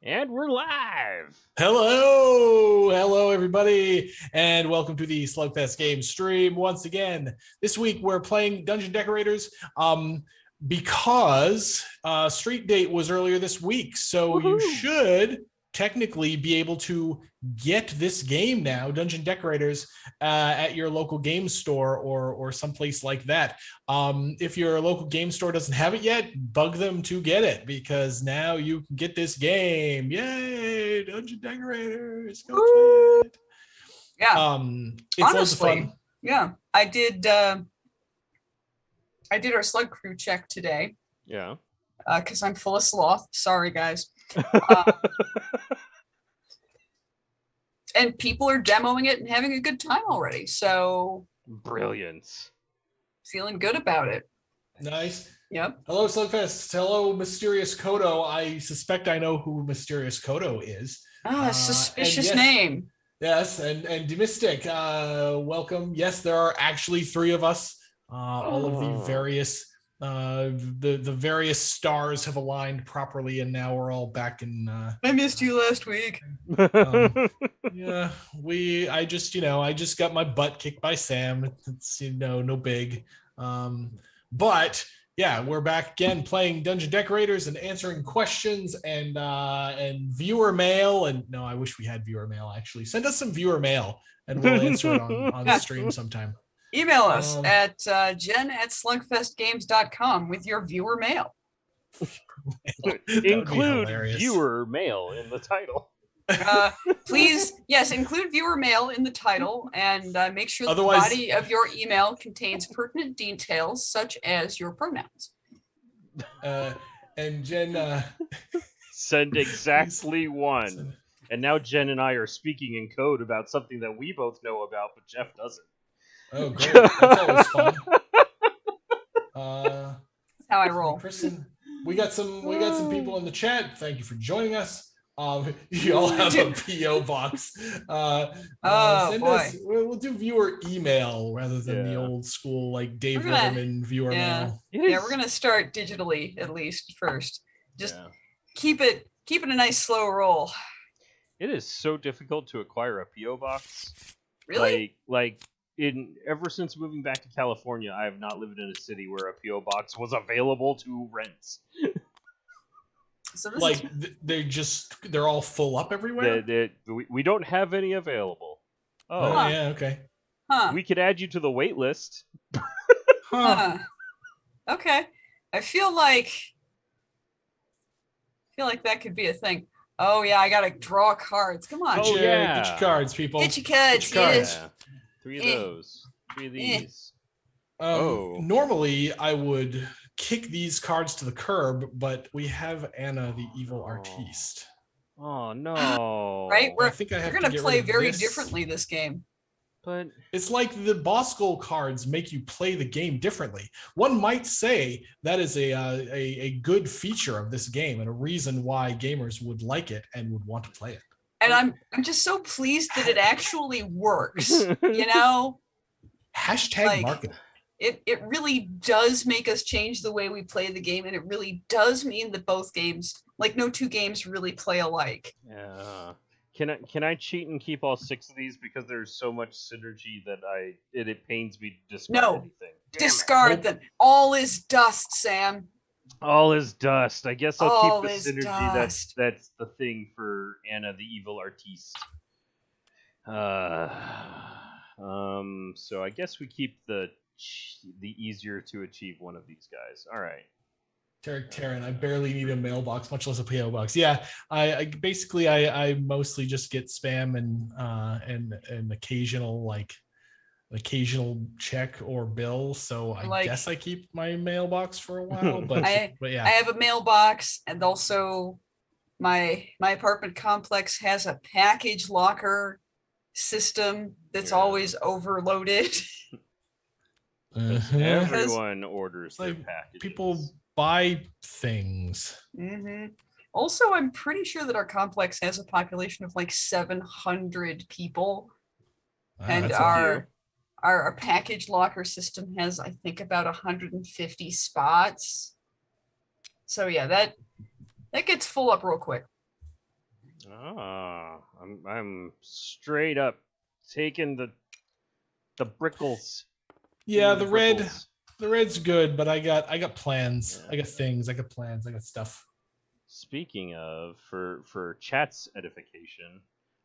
And we're live. Hello, everybody, and welcome to the Slugfest Game stream once again. This week we're playing Dungeon Decorators because Street Date was earlier this week, so Woohoo. you should technically be able to get this game now, Dungeon Decorators, at your local game store or someplace like that. If your local game store doesn't have it yet, bug them to get it because now you can get this game. Yay, Dungeon Decorators, go play it. Yeah. It's loads of fun. Yeah, I did our slug crew check today. Yeah. Because I'm full of sloth. Sorry, guys. And people are demoing it and having a good time already. So Brilliance. feeling good about it. Nice. Yep. Hello, Slugfest. Hello, Mysterious Kodo. I suspect I know who Mysterious Kodo is. Suspicious name. Yes, and Demistic, welcome. Yes, there are actually three of us. All of the various the various stars have aligned properly, and now we're all back in. I missed you last week. Yeah, I just got my butt kicked by Sam. It's no big. But yeah, we're back again playing Dungeon Decorators and answering questions and viewer mail. And no, I wish we had viewer mail. Actually, send us some viewer mail and we'll answer it on the stream sometime. Email us at jen@slugfestgames.com with your viewer mail. Include viewer mail in the title. Please, yes, include viewer mail in the title and make sure the body of your email contains pertinent details such as your pronouns. And Jen, send exactly one. And now Jen and I are speaking in code about something that we both know about, but Jeff doesn't. Oh, great! That's always fun. That's how I roll. Kristen, we got some people in the chat. Thank you for joining us. You all have a PO box. Send boy. us. We'll do viewer email rather than the old school like Dave Letterman viewer mail. Yeah, we're gonna start digitally at least first. Just keep it a nice slow roll. It is so difficult to acquire a PO box. Really? Ever since moving back to California, I have not lived in a city where a PO box was available to rent. So they're all full up everywhere. We don't have any available. Oh yeah, okay. We could add you to the wait list. Okay. I feel like that could be a thing. Oh yeah, I gotta draw cards. Come on. Get your cards, people. Get your cards. Yeah. 3 of those. 3 of these. Normally, I would kick these cards to the curb, but we have Anna, the evil artiste. Oh no! Right, we're gonna play very differently this game. But it's like the boss goal cards make you play the game differently. One might say that is a good feature of this game and a reason why gamers would like it and would want to play it. And I'm just so pleased that it actually works. You know, #marketing. It really does make us change the way we play the game, and it really does mean that both games, like no two games, really play alike. Yeah. Can I cheat and keep all 6 of these because there's so much synergy that it pains me to discard anything. Discard them. All is dust, Sam. All is dust. I guess I'll keep the synergy. Dust. That's the thing for Anna, the evil artiste. So I guess we keep the easier to achieve one of these guys. All right. Taryn, I barely need a mailbox, much less a PO box. Yeah, I mostly just get spam and occasional check or bill. So I guess I keep my mailbox for a while. But yeah, I have a mailbox, and also my apartment complex has a package locker system that's always overloaded. Everyone orders their packages. People buy things. Mm-hmm. Also, I'm pretty sure that our complex has a population of like 700 people, and our package locker system has, I think, about 150 spots. So yeah, that gets full up real quick. I'm straight up taking the brickles. Yeah, the red's good, but I got plans. Yeah. I got things. I got plans. I got stuff. Speaking of, for chat's edification,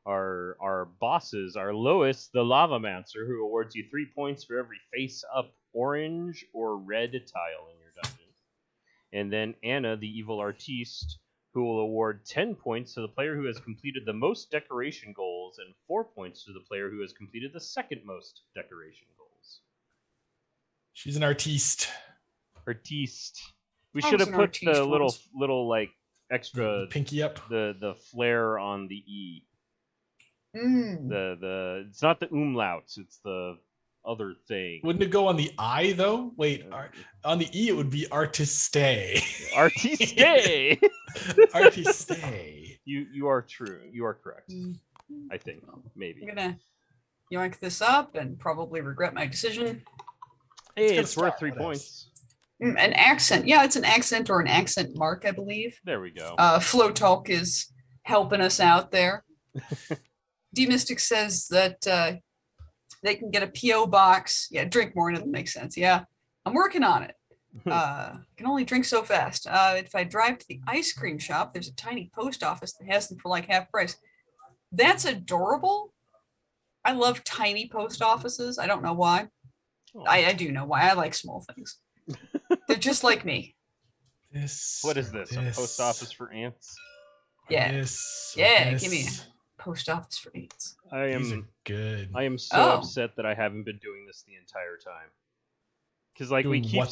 our bosses are Lois, the Lavamancer, who awards you 3 points for every face-up orange or red tile in your dungeon. And then Anna, the evil artiste, who will award 10 points to the player who has completed the most decoration goals and 4 points to the player who has completed the second most decoration goals. She's an artiste. Artiste. We should have put the little like extra the pinky up, the flare on the E. Mm. The it's not the umlauts, it's the other thing. Wouldn't it go on the I though? Wait, on the E it would be artiste. Artiste. Artiste. You are true. You are correct. I think maybe. I'm gonna yoink this up and probably regret my decision. Hey, it's worth 3 points. An accent. Yeah, it's an accent or an accent mark, I believe. There we go. Flow Talk is helping us out there. D-Mystic says that they can get a P.O. box. Yeah, drink more doesn't make sense. Yeah, I'm working on it. Can only drink so fast. If I drive to the ice cream shop, there's a tiny post office that has them for like half price. That's adorable. I love tiny post offices. I don't know why. Oh. I do know why. I like small things. They're just like me. What is this? A post office for ants? Yeah. Give me a post office for ants. These are good. I am so upset that I haven't been doing this the entire time. Because like we keep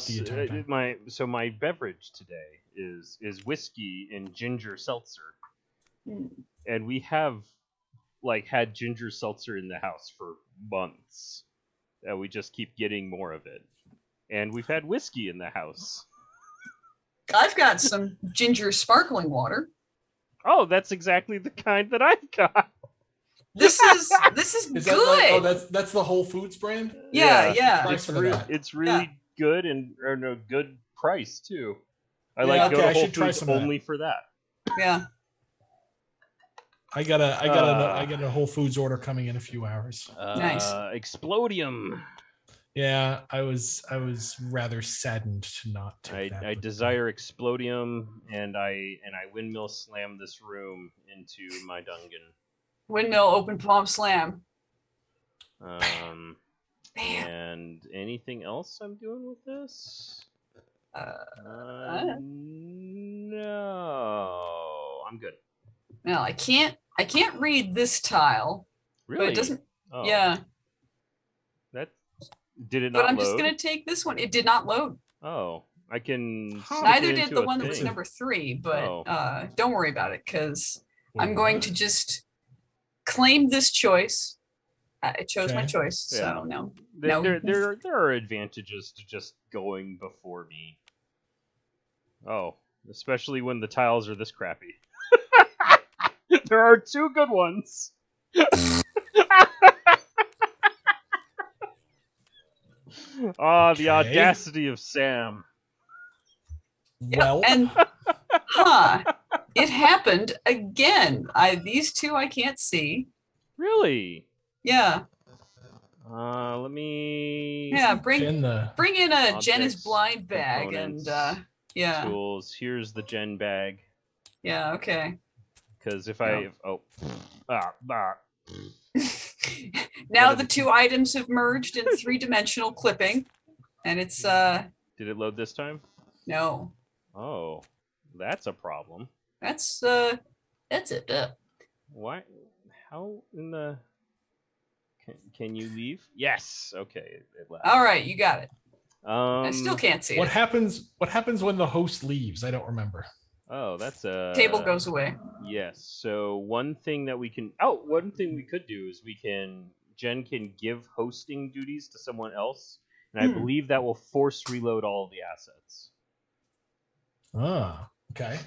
my beverage today is whiskey and ginger seltzer, and we have like had ginger seltzer in the house for months, and we just keep getting more of it. And we've had whiskey in the house. I've got some ginger sparkling water. Oh, that's exactly the kind that I've got. This is good. That's the Whole Foods brand? Yeah. It's really good and a good price too. I go to Whole Foods only for that. Yeah. I got a Whole Foods order coming in a few hours. Nice. Explodium. Yeah, I was rather saddened to not take that. I desire Explodium, and I windmill slam this room into my dungeon. Windmill open palm slam. And anything else I'm doing with this? No, I'm good. No, I can't read this tile. Really? But it doesn't. Oh. Yeah. Did it not load? But I'm just gonna take this one. It did not load. Oh, I can. Neither did the one that was number 3, but don't worry about it because I'm going to just claim this choice. I chose my choice, so no. There are advantages to just going before me. Oh, especially when the tiles are this crappy. There are 2 good ones. The audacity of Sam. Well, and it happened again. These 2 I can't see. Really? Yeah. Let me. Yeah, bring in a Jen is blind bag and tools. Here's the Jen bag. Yeah. Okay. Because if now the 2 items have merged in 3-dimensional clipping, and it's Did it load this time? No. Oh, that's a problem. That's it. Why? How in the? Can you leave? Yes. Okay. It left. All right, you got it. I still can't see what happens. What happens when the host leaves? I don't remember. Oh, that's table goes away. Yes. So one thing we could do is Jen can give hosting duties to someone else, and I believe that will force reload all of the assets. Ah, okay.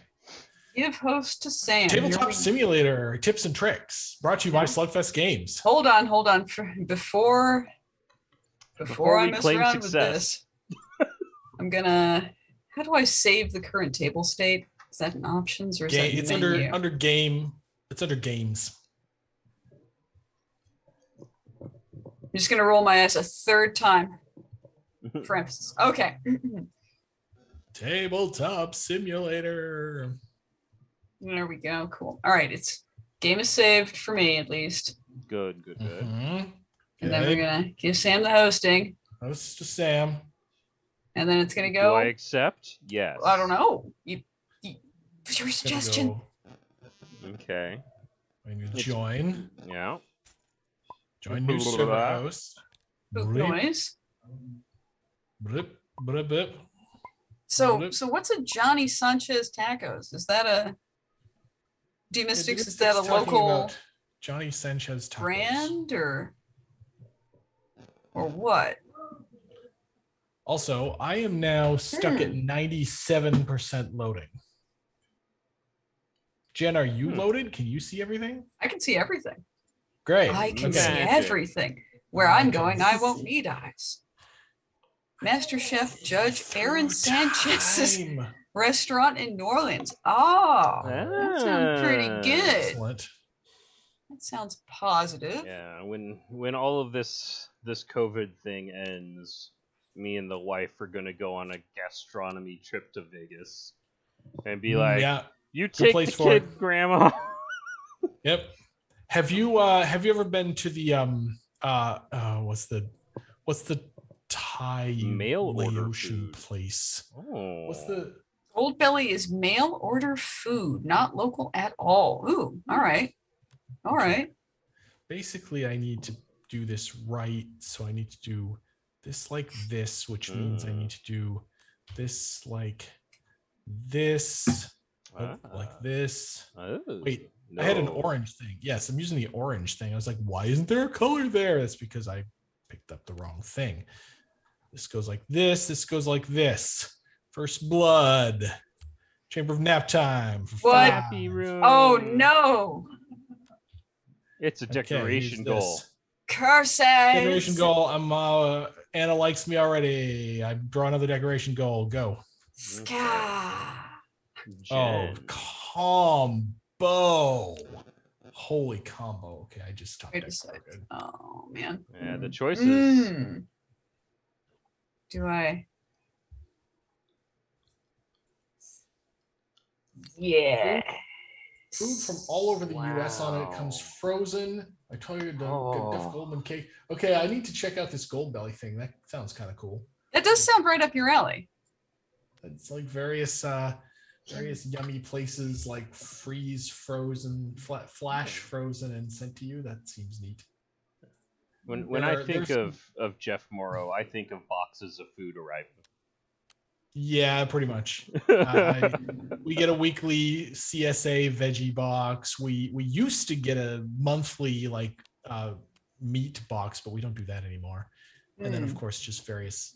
Give host to Sam. Tabletop Simulator tips and tricks brought to you by Slugfest Games. Hold on. Before I mess around with this, I'm gonna. How do I save the current table state? Is that in options or is that in it's menu? under game? It's under games. I'm just gonna roll my ass a third time for emphasis. Okay. Tabletop Simulator. There we go. Cool. All right. Game is saved for me at least. Good. Mm-hmm. And then we're gonna give Sam the hosting. Host to Sam. And then it's gonna go. Do I accept? Yes. I don't know. You your suggestion. Okay. When you join. Yeah. Join new server host. Noise. Blip, blip, blip. So what's a Johnny Sanchez Tacos? Is that a D-Mystics? Is that a local Johnny Sanchez Tacos brand or what? Also, I am now stuck at 97% loading. Jen, are you loaded? Can you see everything? I can see everything. Great. I can see everything. Where I'm going, I won't need eyes. Master Chef Judge Aaron Sanchez's restaurant in New Orleans. Oh, that sounds pretty good. Excellent. That sounds positive. Yeah, when all of this COVID thing ends, me and the wife are gonna go on a gastronomy trip to Vegas and be like, you take the kid, Grandma. Yep. Have you ever been to the what's the Thai mail order Laotian place? Oh. What's the Gold Belly is mail order food, not local at all. Ooh, all right. All right. Basically, I need to do this right, so I need to do this like this, which means I need to do this like this, like this. Wait, no. I had an orange thing. Yes, I'm using the orange thing. I was like, why isn't there a color there? That's because I picked up the wrong thing. This goes like this. This goes like this. First blood. Chamber of Nap Time. What? Happy room. Oh no! It's a decoration goal. Curses. Decoration goal. I'm Anna likes me already. I draw another decoration goal. Go. Oh, combo. Holy combo. Okay, I just stopped. Oh man. Yeah, the choices. Do I? Yeah. Food from all over the US on it comes frozen. I told you the Duff Goldman cake. Okay, I need to check out this Gold Belly thing. That sounds kind of cool. That does sound right up your alley. It's like various yummy places like freeze frozen, flash frozen and sent to you. That seems neat. When I think of Jeff Morrow, I think of boxes of food arriving. Yeah, pretty much. We get a weekly CSA veggie box. We used to get a monthly meat box, but we don't do that anymore. And then of course just various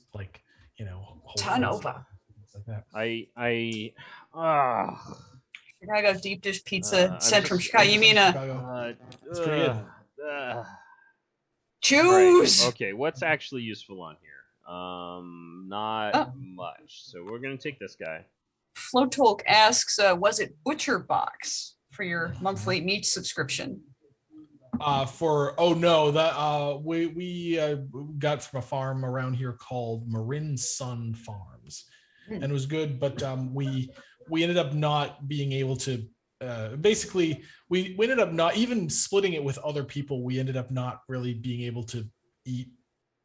turnover. Like that. I Chicago deep dish pizza sent from Chicago. You mean it's pretty good. Choose. Right. Okay, what's actually useful on here? Not much. So we're gonna take this guy. Flotolk asks, was it Butcher Box for your monthly meat subscription? We got from a farm around here called Marin Sun Farms, and it was good, but we ended up not being able to. Basically, we ended up not even splitting it with other people. We ended up not really being able to eat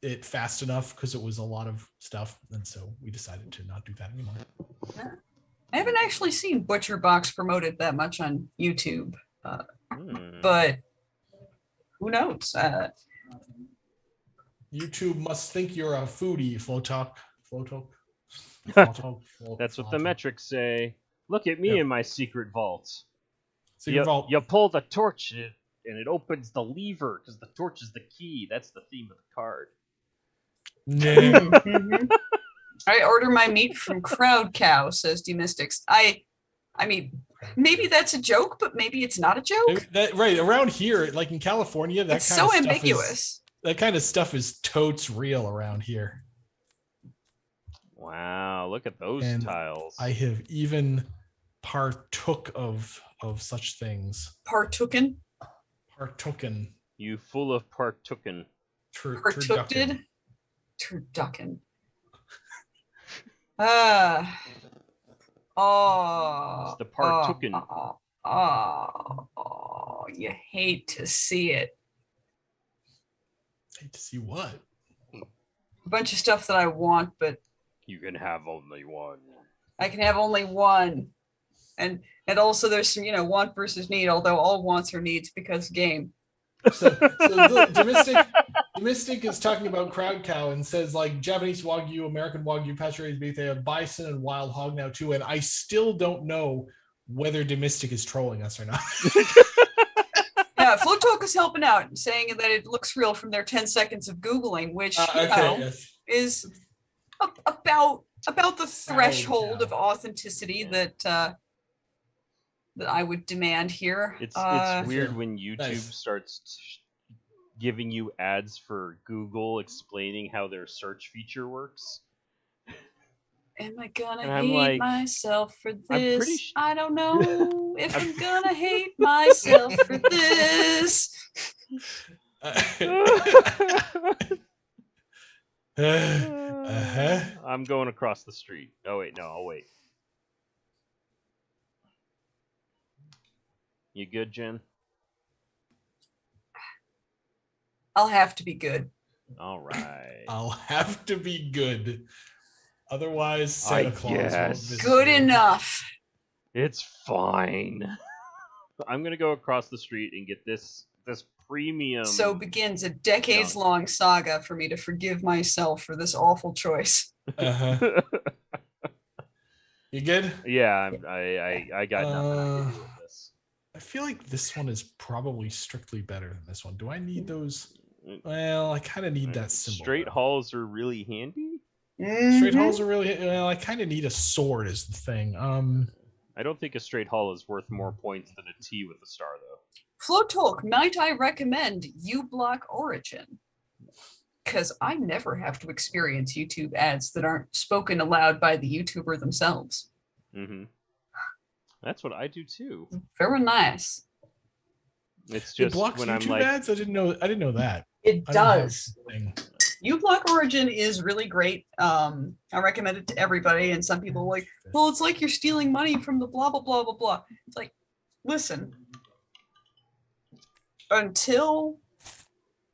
it fast enough because it was a lot of stuff, and so we decided to not do that anymore. I haven't actually seen Butcher Box promoted that much on YouTube, but who knows? YouTube must think you're a foodie, Flotalk. That's what the metrics say. Look at me in my secret vault. Vault. You pull the torch and it opens the lever because the torch is the key. That's the theme of the card. I order my meat from Crowd Cow, says D-Mystics. I mean, maybe that's a joke, but maybe it's not a joke. Right around here, like in California, it's so ambiguous. That kind of stuff is totes real around here. Wow, look at those tiles. I have even partook of such things. Partooken? Partooken. You full of partooken. Partooked? Turducken. It's the partooken. You hate to see it. Hate to see what? A bunch of stuff that I want, but you can have only one. I can have only one. And also there's some, want versus need, although all wants are needs because game. So the Domestic is talking about crowd cow and says like Japanese Wagyu, American Wagyu, pasture-raised beef, they have bison and wild hog now too. And I still don't know whether Domestic is trolling us or not. Yeah, Float Talk is helping out, saying that it looks real from their 10 seconds of Googling, which is about the threshold of authenticity that I would demand here. It's weird when YouTube starts giving you ads for Google explaining how their search feature works. Am I gonna hate myself for this? I don't know if I'm gonna hate myself for this. I'm going across the street. Oh wait, no, I'll wait. You good, Jen? I'll have to be good. All right. I'll have to be good. Otherwise, Santa Claus won't visit. Good enough. It's fine. I'm gonna go across the street and get this premium. So begins a decades-long saga for me to forgive myself for this awful choice. You good? Yeah, I got nothing I can do with this. I feel like this one is probably strictly better than this one. Do I need those? Well, I kind of need that symbol. Straight hauls are really handy. Straight hauls are really well. I kind of need a sword is the thing. I don't think a straight haul is worth more points than a T with a star, though. Float Talk, might I recommend uBlock Origin? Because I never have to experience YouTube ads that aren't spoken aloud by the YouTuber themselves. Mm-hmm. That's what I do too. Very nice. It's just it blocks when YouTube I'm like, ads. I didn't know that. It does. uBlock Origin is really great. I recommend it to everybody, and some people are like, well, it's like you're stealing money from the blah, blah, blah, blah, blah. It's like, listen, until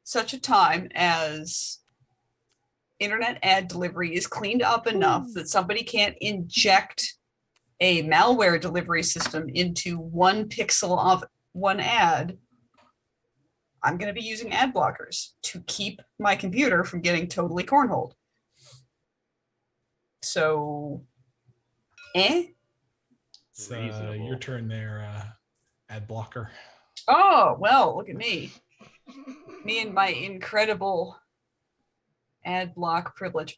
such a time as internet ad delivery is cleaned up enough that somebody can't inject a malware delivery system into 1 pixel of one ad, I'm going to be using ad blockers to keep my computer from getting totally cornholed. So, It's your turn there, ad blocker. Oh, well, look at me. Me and my incredible ad block privilege.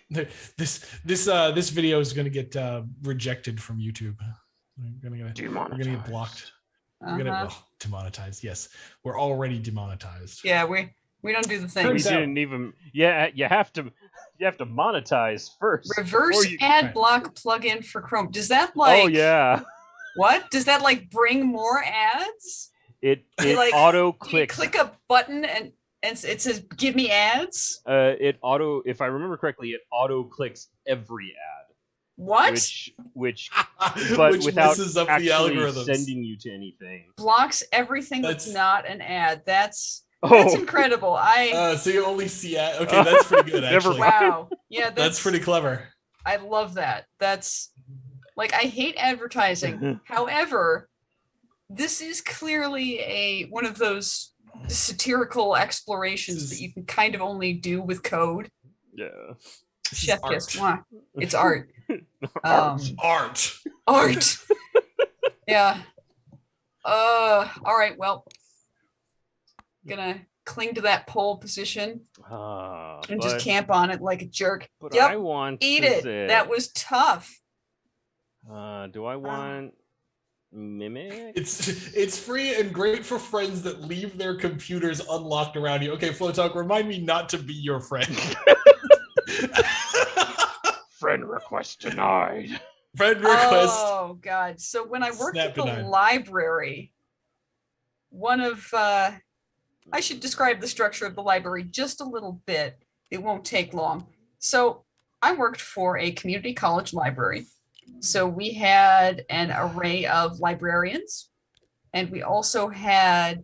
This video is going to get rejected from YouTube. We're going to get blocked. We're gonna demonetized. Yes, we're already demonetized. Yeah, we don't do the thing. We didn't even. Yeah, you have to monetize first. Reverse ad block plugin for Chrome. Does that like? Oh yeah. What does that like? Bring more ads? It like, auto clicks. Click a button and it says give me ads. If I remember correctly, it auto clicks every ad. What? Which but without messes up actually the algorithms. sending you to anything. Blocks everything that's not an ad. That's incredible. So you only see ad. Okay, that's pretty good actually. Wow. Yeah, that's pretty clever. I love that. That's like I hate advertising. However, this is clearly one of those satirical explorations that you can kind of only do with code. Yeah. Chef kiss. It's art. Art. Yeah. All right. Well, gonna cling to that pole position and just camp on it like a jerk. But yep. I want eat it. That was tough. Do I want Mimic? It's free and great for friends that leave their computers unlocked around you. Okay, Flow Talk, remind me not to be your friend. Friend request denied. Friend request. Oh God! So when I worked at the Snap-a-nine. library, one of I should describe the structure of the library just a little bit. It won't take long. So I worked for a community college library. So we had an array of librarians, and we also had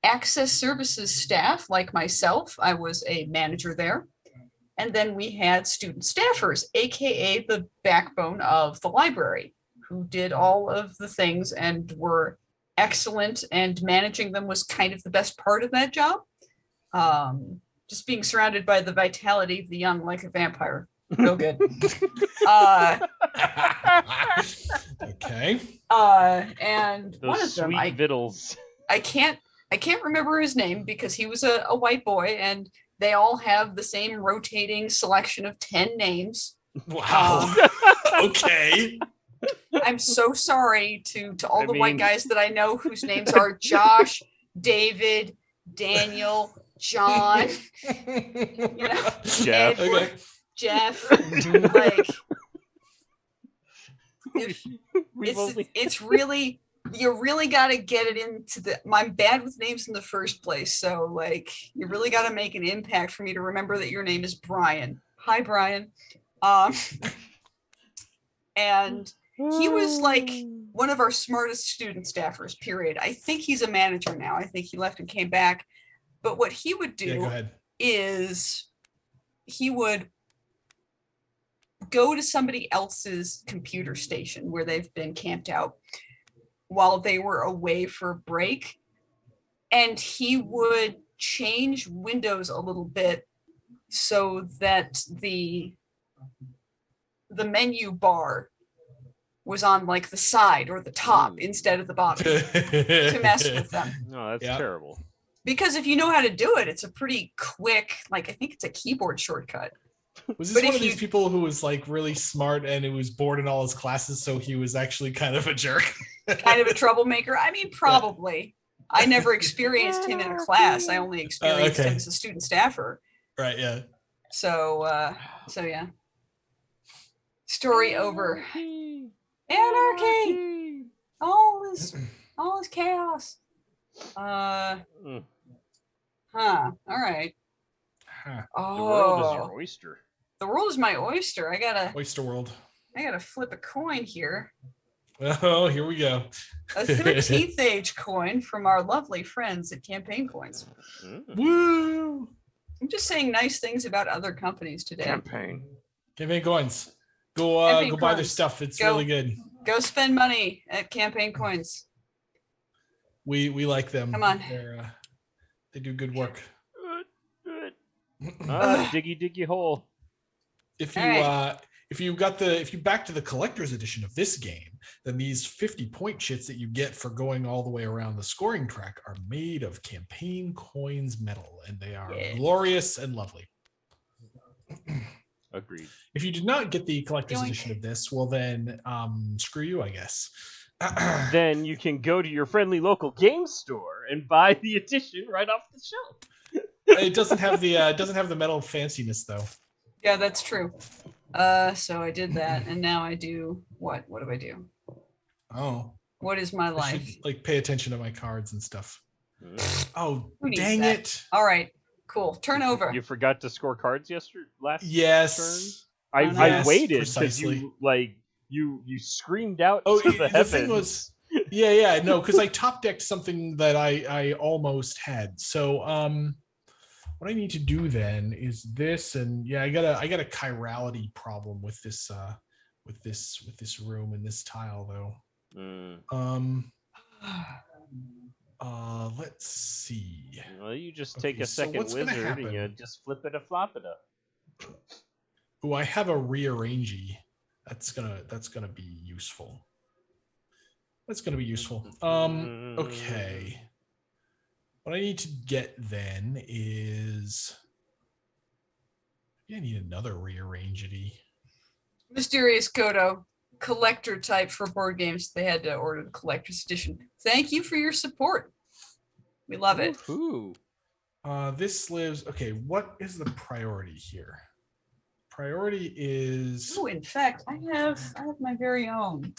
access services staff like myself. I was a manager there. And then we had student staffers, AKA the backbone of the library, who did all of the things and were excellent, and managing them was kind of the best part of that job. Just being surrounded by the vitality of the young like a vampire. Real good. Okay. And Those one of them, sweet victuals. I can't remember his name because he was a white boy, and they all have the same rotating selection of 10 names. Wow. Okay. I'm so sorry to all the white guys that I know whose names are Josh, David, Daniel, John, Jeff. Edward, Okay. Jeff. Like, it's really, you really got to get it into the. I'm bad with names in the first place, so like you really got to make an impact for me to remember that your name is Brian. Hi, Brian. And he was like one of our smartest student staffers, period. I think he's a manager now. I think he left and came back. But what he would do is he would go to somebody else's computer station where they've been camped out while they were away for a break. And he would change Windows a little bit so that the menu bar was on like the side or the top instead of the bottom to mess with them. No, that's terrible. Because if you know how to do it, it's a pretty quick, like I think it's a keyboard shortcut. Was this one of these people who was like really smart and who was bored in all his classes, so he was actually kind of a jerk? Kind of a troublemaker? I mean, probably. I never experienced him in a class. I only experienced him as a student staffer. Right, yeah. So yeah. Story over. Anarchy! All is chaos. All right. Oh, the world is your oyster. The world is my oyster. Oyster world. I gotta flip a coin here. Oh, here we go. A 13th age coin from our lovely friends at Campaign Coins. Woo! I'm just saying nice things about other companies today. Campaign Coins. Go buy their stuff. It's really good. Go spend money at Campaign Coins. We like them. Come on. They do good work. Diggy hole. If you back to the collector's edition of this game, then these 50 point shits that you get for going all the way around the scoring track are made of Campaign Coins metal, and they are glorious and lovely. Agreed. If you did not get the collector's edition of this, well then screw you, I guess. Then you can go to your friendly local game store and buy the edition right off the shelf. It doesn't have the metal fanciness though. Yeah, that's true. So I did that, and now I do what? What do I do? Oh. What is my life? I should, like, pay attention to my cards and stuff. Oh, dang that? it! All right, cool. Turn over. You forgot to score cards last turn? I waited because you screamed out to the heavens. Thing was, no, because I top decked something that I almost had. So what I need to do then is this, and I got a chirality problem with this room and this tile though. Let's see. Well, you just take a second wizard and you just flip it a flop it up. Oh, I have a rearrangey. That's gonna be useful. Okay. What I need to get then is I need another rearrangey. Mysterious Kodo, collector type for board games. They had to order the collector's edition. Thank you for your support. We love it. Ooh. This lives. Okay, what is the priority here? priority is. Oh, in fact, I have my very own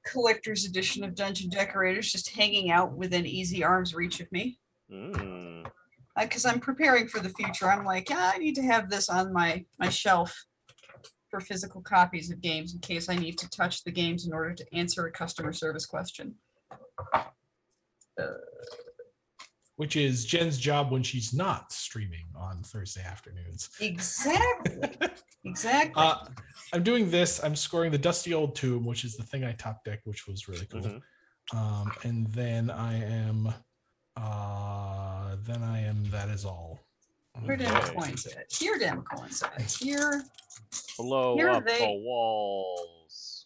collector's edition of Dungeon Decorators just hanging out within easy arm's reach of me. Because I'm preparing for the future. I'm like, I need to have this on my shelf for physical copies of games in case I need to touch the games in order to answer a customer service question. Which is Jen's job when she's not streaming on Thursday afternoons. Exactly. Exactly. I'm doing this. I'm scoring the Dusty Old Tomb, which is the thing I top decked, which was really cool. And then I am that is all. Where damn coins at? Here damn coins at. Here. Blow Here up they- the walls.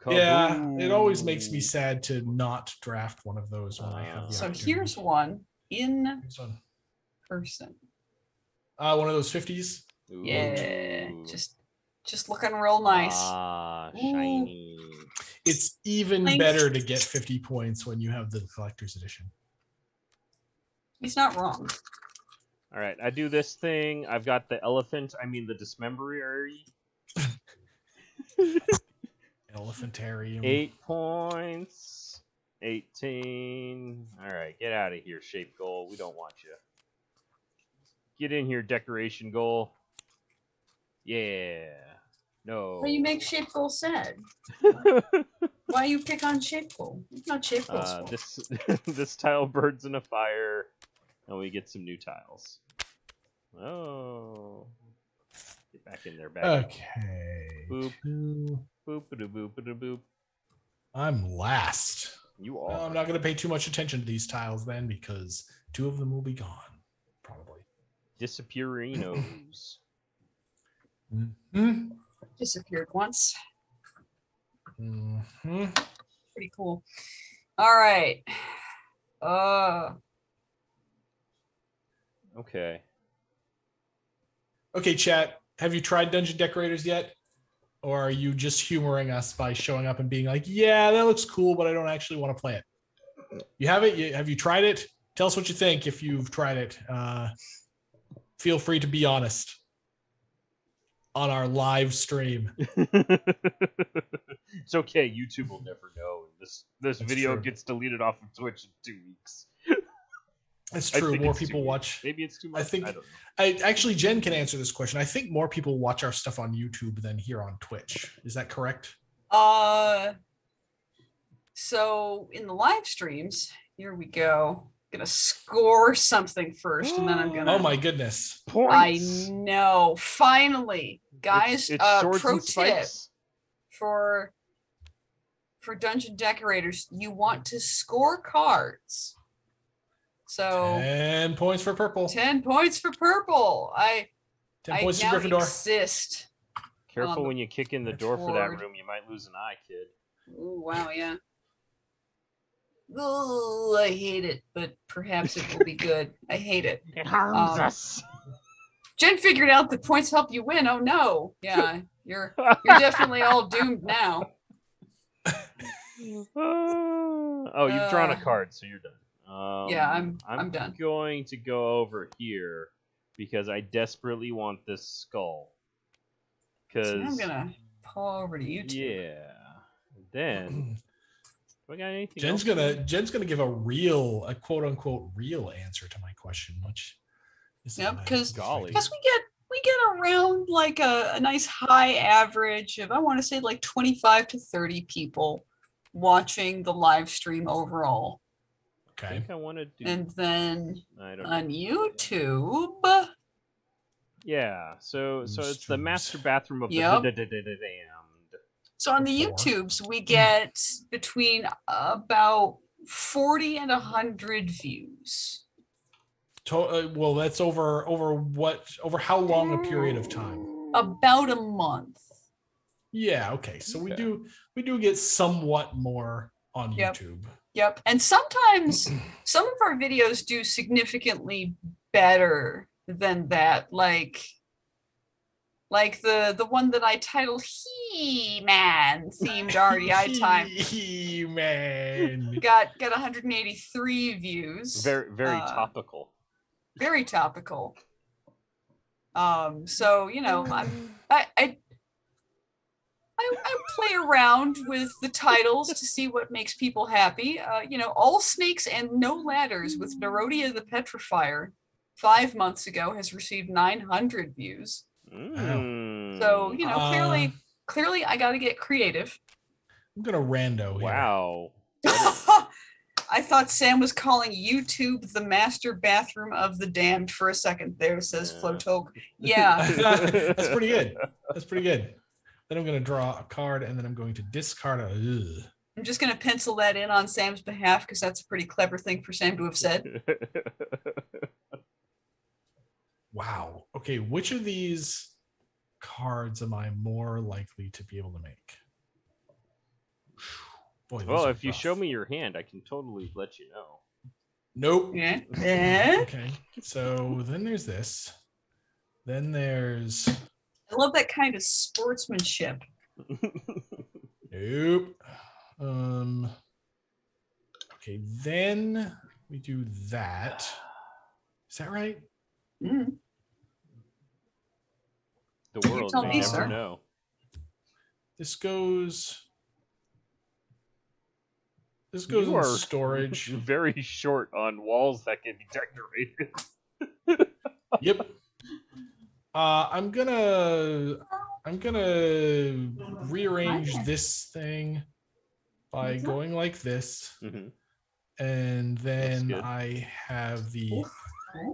Yeah, Kaboom. it always makes me sad to not draft one of those when I have the So opportunity. here's one in Here's one. person. One of those 50s. Ooh. Yeah. Just looking real nice. Ah, shiny. It's even Thanks. better to get 50 points when you have the collector's edition. He's not wrong. All right, I do this thing. I've got the elephant. I mean the dismemberary. Elephantarium. 8 points. 18. All right, get out of here, shape goal. We don't want you. Get in here, decoration goal. Yeah. No. Why you make shape goal sad? Why you pick on shape goal? It's not shape goal's fault. this tile burns in a fire, and we get some new tiles. Oh. Get back in there, back. Okay. Boop. Two. Boop, boop, boop, boop, boop. I'm last. You Well, are. I'm not going to pay too much attention to these tiles then because 2 of them will be gone. Probably. Disappearinos. Mm-hmm. Disappeared once. Mm-hmm. Pretty cool. All right. Okay. Okay, chat. Have you tried Dungeon Decorators yet? Or are you just humoring us by showing up and being like, yeah, that looks cool, but I don't actually want to play it? You have it? Have you tried it? Tell us what you think if you've tried it. Feel free to be honest on our live stream. It's okay. YouTube will never know. This That's video true. gets deleted off of Twitch in 2 weeks. It's I true. think More it's too people weak. watch. Maybe it's too much. I think- I don't know. Actually, Jen can answer this question. I think more people watch our stuff on YouTube than here on Twitch. Is that correct? So in the live streams, here we go. Gonna score something first, and then I'm gonna. Oh my goodness. I Points. know. Finally, guys. It's swords Pro and tip spikes. for Dungeon Decorators: you want to score cards. So 10 points for purple. 10 points for purple. 10 I points to now Gryffindor. exist. Careful when you kick in the door for that board. room. You might lose an eye, kid. Ooh, wow, yeah. Oh, I hate it, but perhaps it will be good. I hate it. It harms Um, us. Jen figured out that points help you win. Oh no. Yeah, you're definitely all doomed now. Oh, you've drawn a card, so you're done. Yeah, I'm done. Going to go over here because I desperately want this skull. So Because I'm gonna pull over to YouTube. yeah, then do I got anything? Jen's else? gonna give a quote unquote real answer to my question, which is Yep, 'cause Golly. Because we get around like a nice high average of, I want to say, like 25 to 30 people watching the live stream overall. I okay. think I want to do. And then I don't on know. YouTube, Yeah, so it's the Streams. master bathroom of Yep. the damned. so on the Four. YouTubes, we get between about 40 and 100 views. Well, that's over how long a period of time? About a month. Yeah, okay. So we Okay. do get somewhat more on Yep. YouTube. Yep. And sometimes some of our videos do significantly better than that. Like the one that I titled He-Man themed RDI time He-Man. got 183 views. Very Uh, topical. Very topical. So I play around with the titles to see what makes people happy. All Snakes and No Ladders with Nerodia the Petrifier 5 months ago has received 900 views. Mm. So, clearly I got to get creative. I'm going to rando here. Wow. I thought Sam was calling YouTube the master bathroom of the damned for a second there, says Flotoke. Yeah. That's pretty good. That's pretty good. Then I'm going to draw a card, and then I'm going to discard a... Ugh. I'm just going to pencil that in on Sam's behalf because that's a pretty clever thing for Sam to have said. Wow. Okay, which of these cards am I more likely to be able to make? Boy, well, if you show me your hand, I can totally let you know. Nope. Yeah. Okay, so then there's this. Then there's... I love that kind of sportsmanship. Nope. Okay, then we do that. Is that right? Mm. The world may never know. This goes in storage. Very short on walls that can be decorated. Yep. I'm gonna rearrange this thing by going like this, and then I have the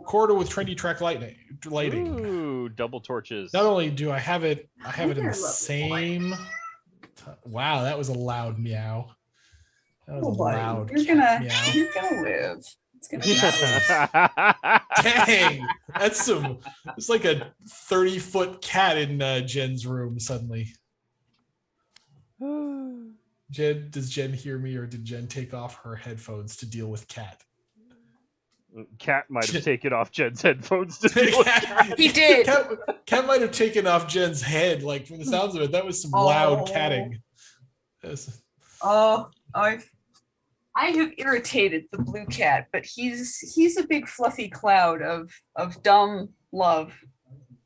corridor with trendy track lighting. Ooh, double torches. Not only do I have it in the same. Wow, that was a loud meow. That was a loud meow. You're gonna live. It's gonna be Dang, it's like a 30-foot cat in Jen's room suddenly. Does Jen hear me, or did Jen take off her headphones to deal with Cat? Cat might have taken off Jen's headphones to deal with Cat. He did. Cat might have taken off Jen's head. Like, from the sounds of it, that was some loud catting. I have irritated the blue cat, but he's a big fluffy cloud of dumb love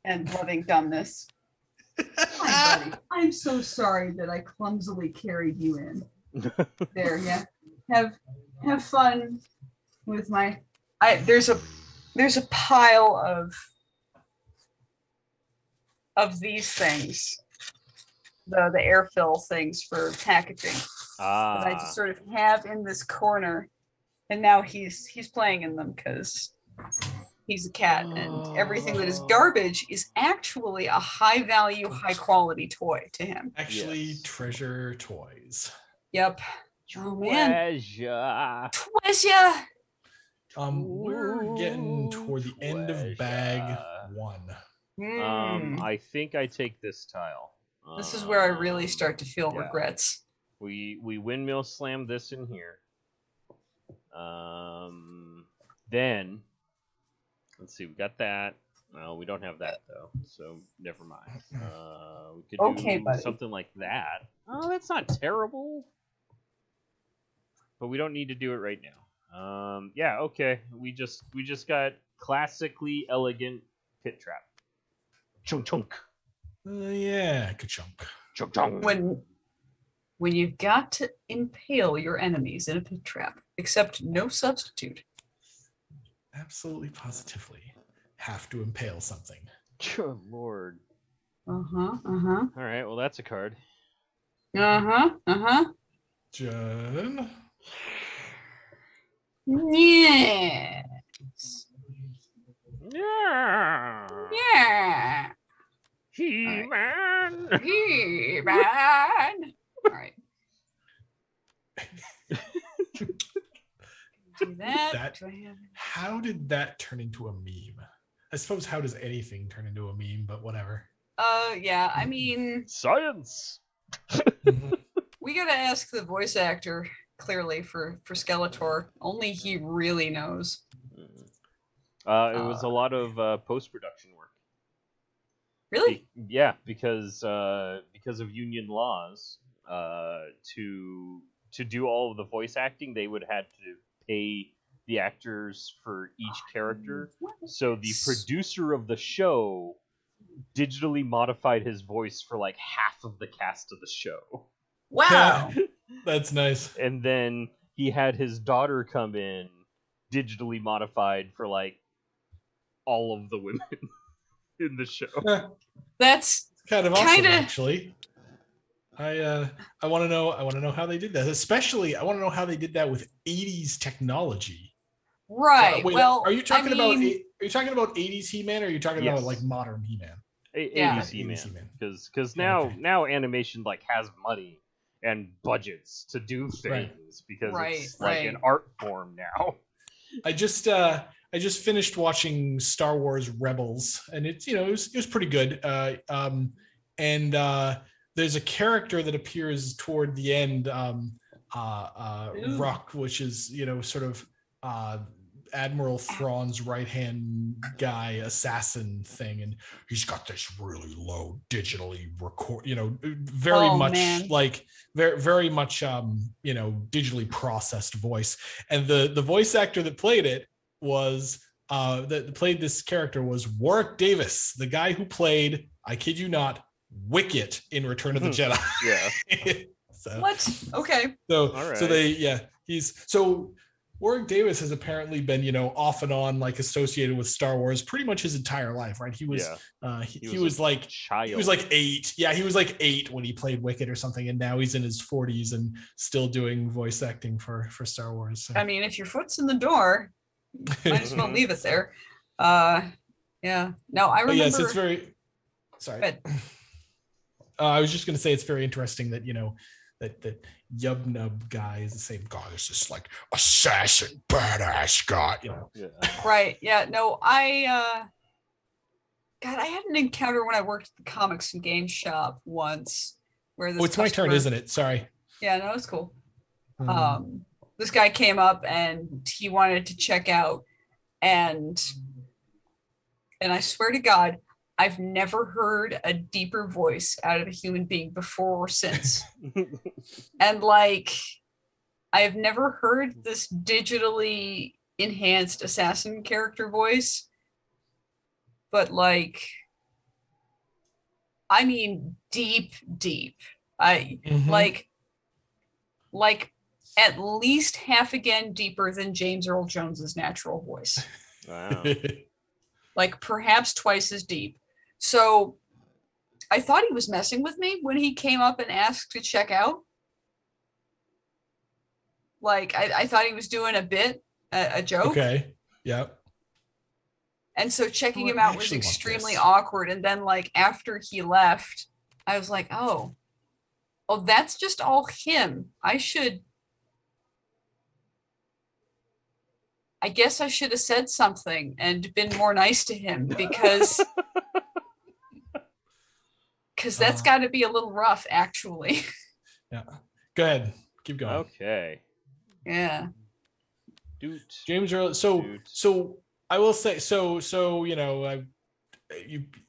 and loving dumbness. Hi, buddy. I'm so sorry that I clumsily carried you in. There, yeah. Have fun with my. There's a pile of these things, the air fill things for packaging. That I just sort of have in this corner, and now he's playing in them because he's a cat, and everything that is garbage is actually a high value, high quality toy to him. Actually, treasure toys. Yep. Oh man. Treasure. We're getting toward the end of bag 1. I think I take this tile. This is where I really start to feel regrets. We windmill slam this in here. Then let's see, we got that. No, we don't have that though, so never mind. We could do something like that. Oh, that's not terrible. But we don't need to do it right now. Yeah, okay. We just got classically elegant pit trap. Chunk chunk. Yeah, ka-chunk. Chunk chunk. When you've got to impale your enemies in a pit trap, except no substitute. Absolutely, positively, have to impale something. Good lord. All right, well that's a card. Jen. Yes. Yeah. Yeah. He-Man. He-Man. All right. Do that. How did that turn into a meme? I suppose how does anything turn into a meme, but whatever. Yeah, I mean... Science! We gotta ask the voice actor, clearly, for Skeletor. Only he really knows. It was a lot of post-production work. Really? Yeah, because of union laws, to do all of the voice acting, they would have to pay the actors for each character. So the producer of the show digitally modified his voice for like half of the cast of the show. Wow. That's nice. And then he had his daughter come in, digitally modified for like all of the women in the show. That's kind of awesome, actually. I want to know how they did that. Especially, I want to know how they did that with 80s technology. Right. Wait, well, are you talking about 80s He-Man, or are you talking about like modern He-Man? 80s He-Man. Because now animation like has money and budgets to do things because it's like an art form now. I just finished watching Star Wars Rebels, and it was pretty good. There's a character that appears toward the end, Ruck, which is sort of Admiral Thrawn's right-hand guy, assassin thing, and he's got this really low digitally very much digitally processed voice. And the voice actor that played it was that played this character was Warwick Davis, the guy who played, I kid you not, Wicket in Return of the Jedi. So, what? Okay. Warwick Davis has apparently been, off and on, like associated with Star Wars pretty much his entire life, right? He was like 8. Yeah, he was like 8 when he played Wicket or something, and now he's in his 40s and still doing voice acting for Star Wars. So. I mean, if your foot's in the door, might as well leave it there. Yeah. No, I remember. Yes, it's very. Sorry. I was just going to say it's very interesting that that Yub Nub guy is the same guy. It's just like assassin, badass guy. Right. Yeah. No, I had an encounter when I worked at the comics and games shop once where this. It's my turn, isn't it? Sorry. Yeah. No, it's cool. This guy came up and he wanted to check out, and I swear to God, I've never heard a deeper voice out of a human being before or since. And like, I've never heard this digitally enhanced assassin character voice. But like, I mean, deep. Like at least half again deeper than James Earl Jones's natural voice. Wow. Like perhaps twice as deep. So I thought he was messing with me when he came up and asked to check out. Like I thought he was doing a joke. Okay. Yeah. And so checking him out was extremely awkward. And then like after he left, I was like, oh, that's just all him. I guess I should have said something and been more nice to him because that's got to be a little rough, actually. Yeah. Go ahead. Keep going. Okay. Yeah. Dude. James Earl. So I will say,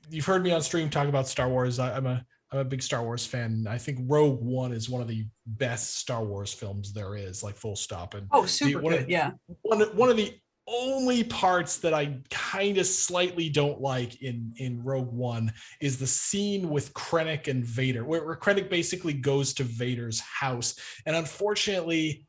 you've heard me on stream talk about Star Wars. I'm a big Star Wars fan. I think Rogue One is one of the best Star Wars films there is, like full stop. And super good. Yeah. One of the only parts that I kind of slightly don't like in Rogue One is the scene with Krennic and Vader, where Krennic basically goes to Vader's house. And unfortunately,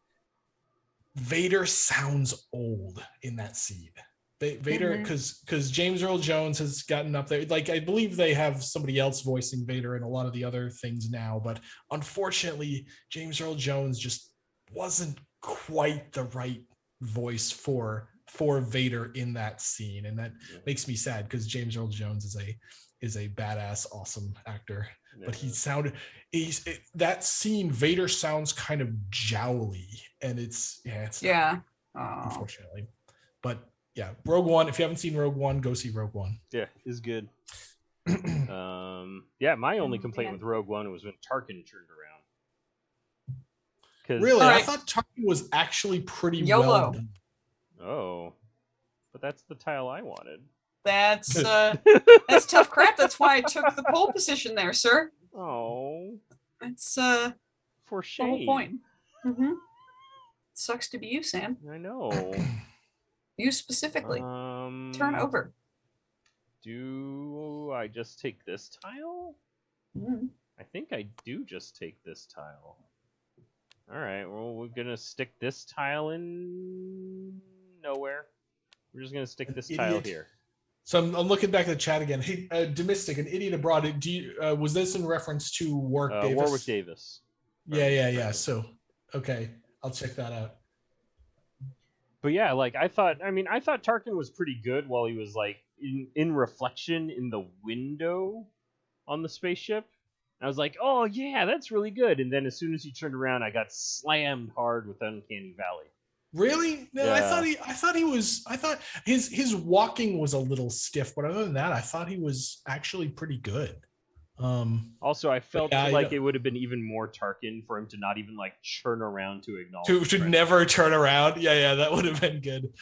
Vader sounds old in that scene. Vader, because James Earl Jones has gotten up there. Like, I believe they have somebody else voicing Vader in a lot of the other things now, but unfortunately, James Earl Jones just wasn't quite the right voice for Vader in that scene, and that makes me sad because James Earl Jones is a badass, awesome actor. Yeah. But that scene, Vader sounds kind of jowly, and it's unfortunately, but. Yeah, Rogue One. If you haven't seen Rogue One, go see Rogue One. Yeah, it's good. My only complaint with Rogue One was when Tarkin turned around. Really? I thought Tarkin was actually pretty well done. Oh, but that's the tile I wanted. That's tough crap. That's why I took the pole position there, sir. Oh, it's for shame. The whole point. Mm-hmm. Sucks to be you, Sam. I know. You specifically. Turn over. Do I just take this tile? Mm. I think I do just take this tile. Alright, well, we're gonna stick this tile in nowhere. We're just gonna stick this tile here. So I'm looking back at the chat again. Hey, Domestic, an idiot abroad. Do you, was this in reference to Warwick Davis? Warwick Davis. Yeah. So, okay, I'll check that out. But yeah, like I thought Tarkin was pretty good while he was like in reflection in the window on the spaceship. I was like, oh yeah, that's really good. And then as soon as he turned around, I got slammed hard with Uncanny Valley. Really? No, yeah. I thought his walking was a little stiff, but other than that, I thought he was actually pretty good. Also, I felt like it would have been even more Tarkin for him to not even like turn around to acknowledge. To never turn around. Yeah, that would have been good.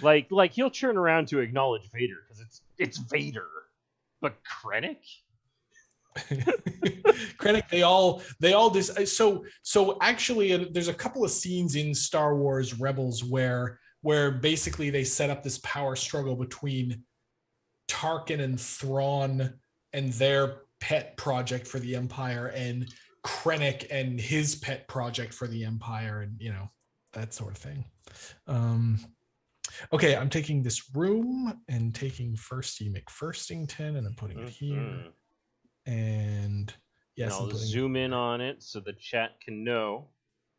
Like he'll turn around to acknowledge Vader because it's Vader, but Krennic. Krennic, they all so actually there's a couple of scenes in Star Wars Rebels where basically they set up this power struggle between Tarkin and Thrawn and their pet project for the Empire, and Krennic and his pet project for the Empire, and that sort of thing. Okay, I'm taking this room and taking Firsty McFirstington and I'm putting it here. And yes, and I'll zoom in on it so the chat can know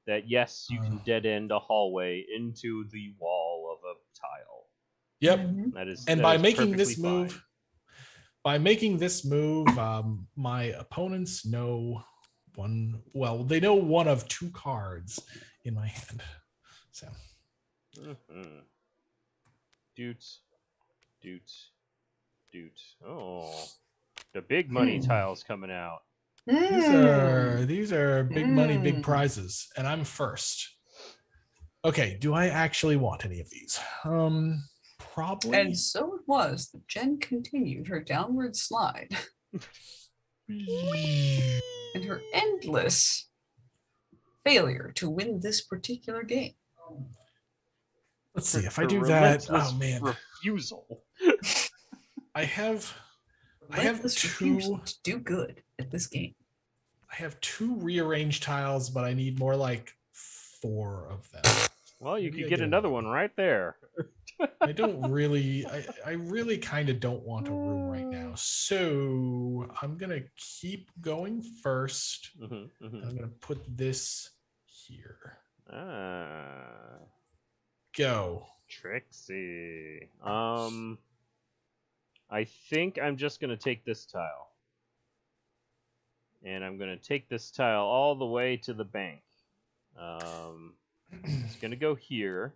that yes, you can dead end a hallway into the wall of a tile. Yep. That is. And that by is making this move, my opponents know one. Well, they know one of two cards in my hand. So. Doot. Oh. The big money tiles coming out. These are big money, big prizes, and I'm first. Okay, do I actually want any of these? Probably. And so it was that Jen continued her downward slide. And her endless failure to win this particular game. Let's see if I do that. Oh man, refusal. I have two to do good at this game. I have two rearranged tiles, but I need more like 4 of them. Well, you could get another one right there. I don't really. I really kind of don't want a room right now, so I'm gonna keep going first. I'm gonna put this here. Go, Trixie. I think I'm just going to take this tile. And I'm going to take this tile all the way to the bank. It's going to go here.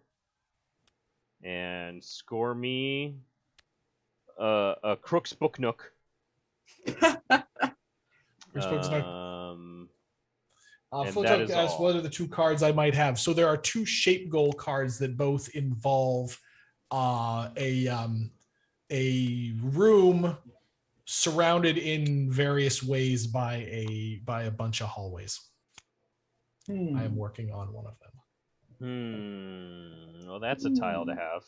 And score me a Crook's Book Nook. Flowchunk asked what are the 2 cards I might have. So there are 2 shape goal cards that both involve a room surrounded in various ways by a bunch of hallways. I am working on one of them. Well, that's a tile to have.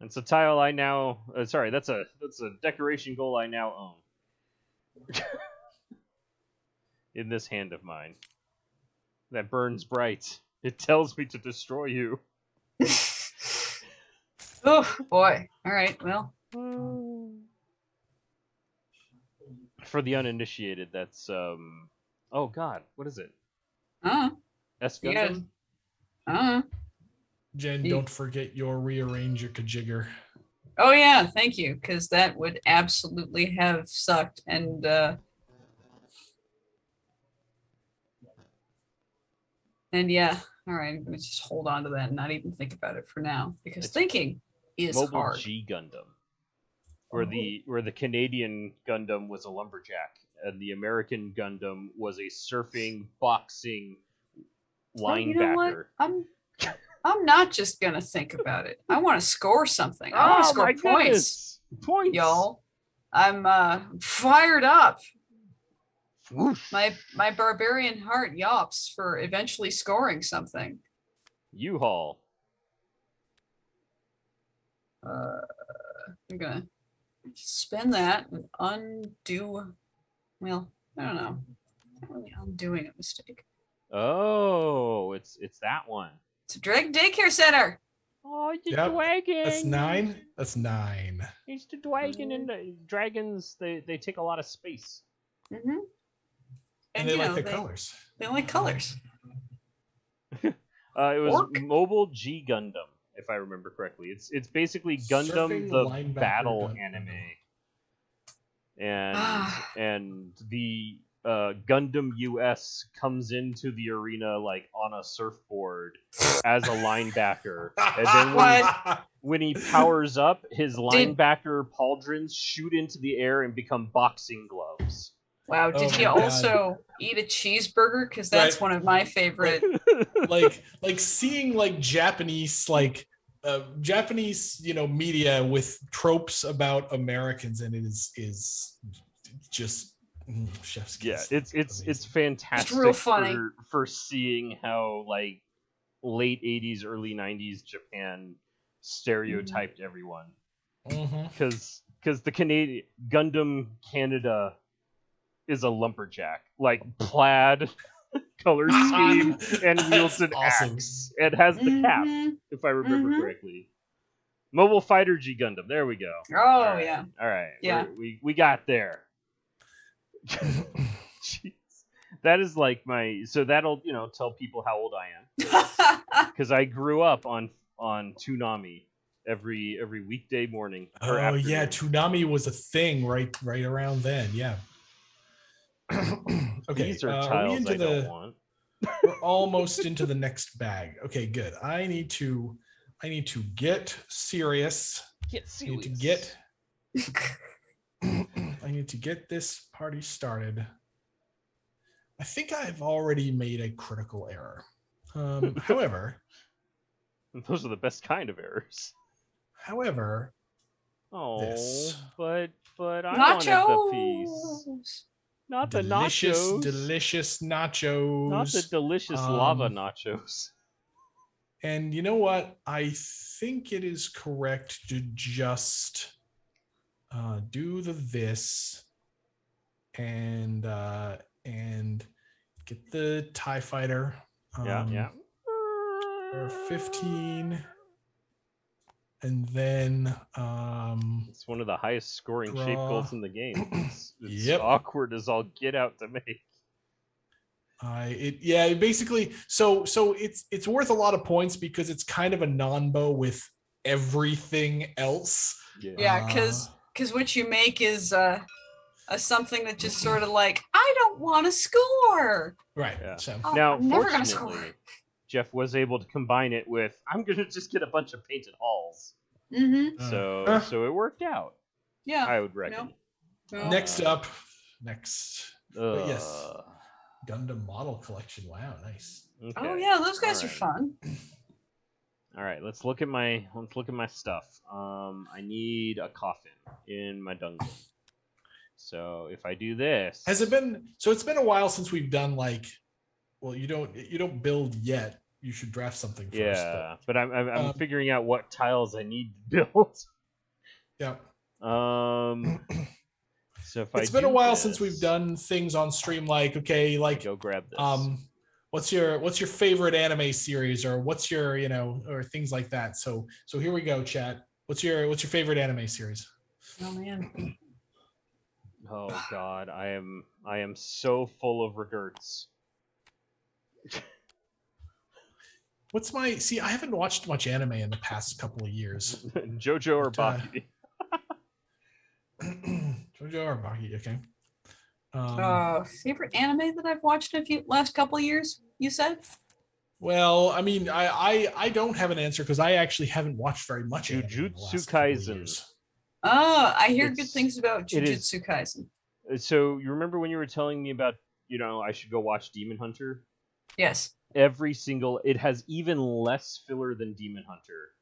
It's a tile I now. Sorry, that's a decoration goal I now own. In this hand of mine, that burns bright. It tells me to destroy you. Oh boy! All right, well. For the uninitiated, that's oh god, what is it? S Gundam? Jen, don't forget your rearrange your kajigger. Oh yeah, thank you, because that would absolutely have sucked. And yeah, all right, I'm gonna just hold on to that and not even think about it for now, because thinking is Mobile hard. G Gundam, where the Canadian Gundam was a lumberjack and the American Gundam was a surfing, boxing linebacker. You know what? I'm not just gonna think about it. I want to score something. I want to score points. Points, y'all. I'm fired up. Whoosh. My barbarian heart yawps for eventually scoring something. U-Haul. I'm gonna spend that and undo. Well, I don't know. Not really undoing a mistake. Oh, it's that one. It's a Dragon Daycare Center. Oh, it's a Yep, dragon. That's 9. That's 9. It's the dragon, and the dragons. They take a lot of space. Mm-hmm. And they like the colors. They like colors. It was Orc? Mobile G Gundam, if I remember correctly. It's basically Gundam Surfing the linebacker battle Gundam. anime, and the Gundam US comes into the arena like on a surfboard as a linebacker, and then when he powers up, his linebacker pauldrons shoot into the air and become boxing gloves. Wow, did Oh you my God. also eat a cheeseburger? Because that's Right. one of my favorite. like seeing like Japanese media with tropes about Americans, and it is just chef's kiss. Yeah, it's fantastic. It's real funny. for seeing how like late 80s, early 90s Japan stereotyped everyone. Because the Canadian Gundam Canada is a lumberjack, like plaid color scheme, and wields an axe. It has the cap, if I remember correctly. Mobile Fighter G Gundam. There we go. Oh, All right. yeah. All right. Yeah. We got there. Jeez. That is like my. So that'll tell people how old I am, because I grew up on Toonami every weekday morning. Or Oh afternoon. yeah, Toonami was a thing right around then. Yeah. Okay. These are we tiles into I don't want. We're almost into the next bag. Okay, good. I need to get serious. Get serious. I need to get this party started. I think I've already made a critical error. However, those are the best kind of errors. However, oh, this. but I nachos. wanted the piece. Not the nachos. Delicious nachos. Not the delicious lava nachos. And you know what? I think it is correct to just do this and get the TIE fighter. Yeah. For 15. And then it's one of the highest scoring shape goals in the game. It's Yep. awkward as all get out to make. Basically so it's worth a lot of points because it's kind of a non-bow with everything else. Yeah, because what you make is something that just sort of like, I don't want to score. Right. Yeah. So now, I'm never gonna fortunately, score. Jeff was able to combine it with, I'm going to just get a bunch of painted halls. Mm-hmm. So it worked out. Yeah. I would reckon. No. Next. Yes. Gundam model collection. Wow, nice. Okay. Oh yeah, those guys are Alright. fun. All right, let's look at my stuff. I need a coffin in my dungeon. So if I do this, Has it been? So it's been a while since we've done like. Well, you don't build yet. You should draft something first. Yeah, but I'm figuring out what tiles I need to build. Yeah. So if it's been a while since we've done things on stream like go grab this. What's your favorite anime series, or what's your or things like that. So here we go, chat. What's your favorite anime series? Oh man. Oh God, I am so full of regrets. I haven't watched much anime in the past couple of years. JoJo or Baki? JoJo or Baki, okay. Favorite anime that I've watched in last couple of years, you said? Well, I mean, I don't have an answer because I actually haven't watched very much anime in the Jujutsu last couple of Kaisen. years. I hear good things about Jujutsu Kaisen. So you remember when you were telling me about, I should go watch Demon Hunter? Yes. It has even less filler than Demon Hunter.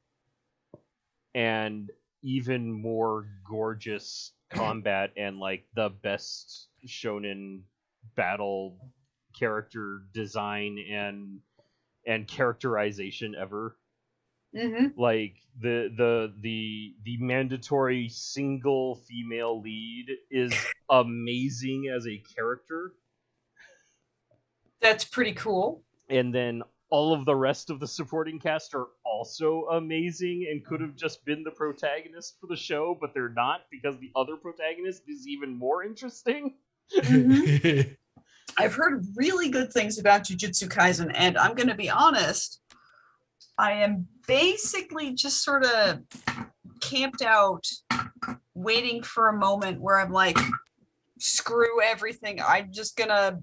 And even more gorgeous combat and like the best shonen battle character design and characterization ever. Mm-hmm. Like the mandatory single female lead is amazing as a character, That's pretty cool. and then all of the rest of the supporting cast are also amazing and could have just been the protagonist for the show, but they're not because the other protagonist is even more interesting. Mm-hmm. I've heard really good things about Jujutsu Kaisen, and I'm going to be honest, I am basically just sort of camped out, waiting for a moment where I'm like, screw everything. I'm just going to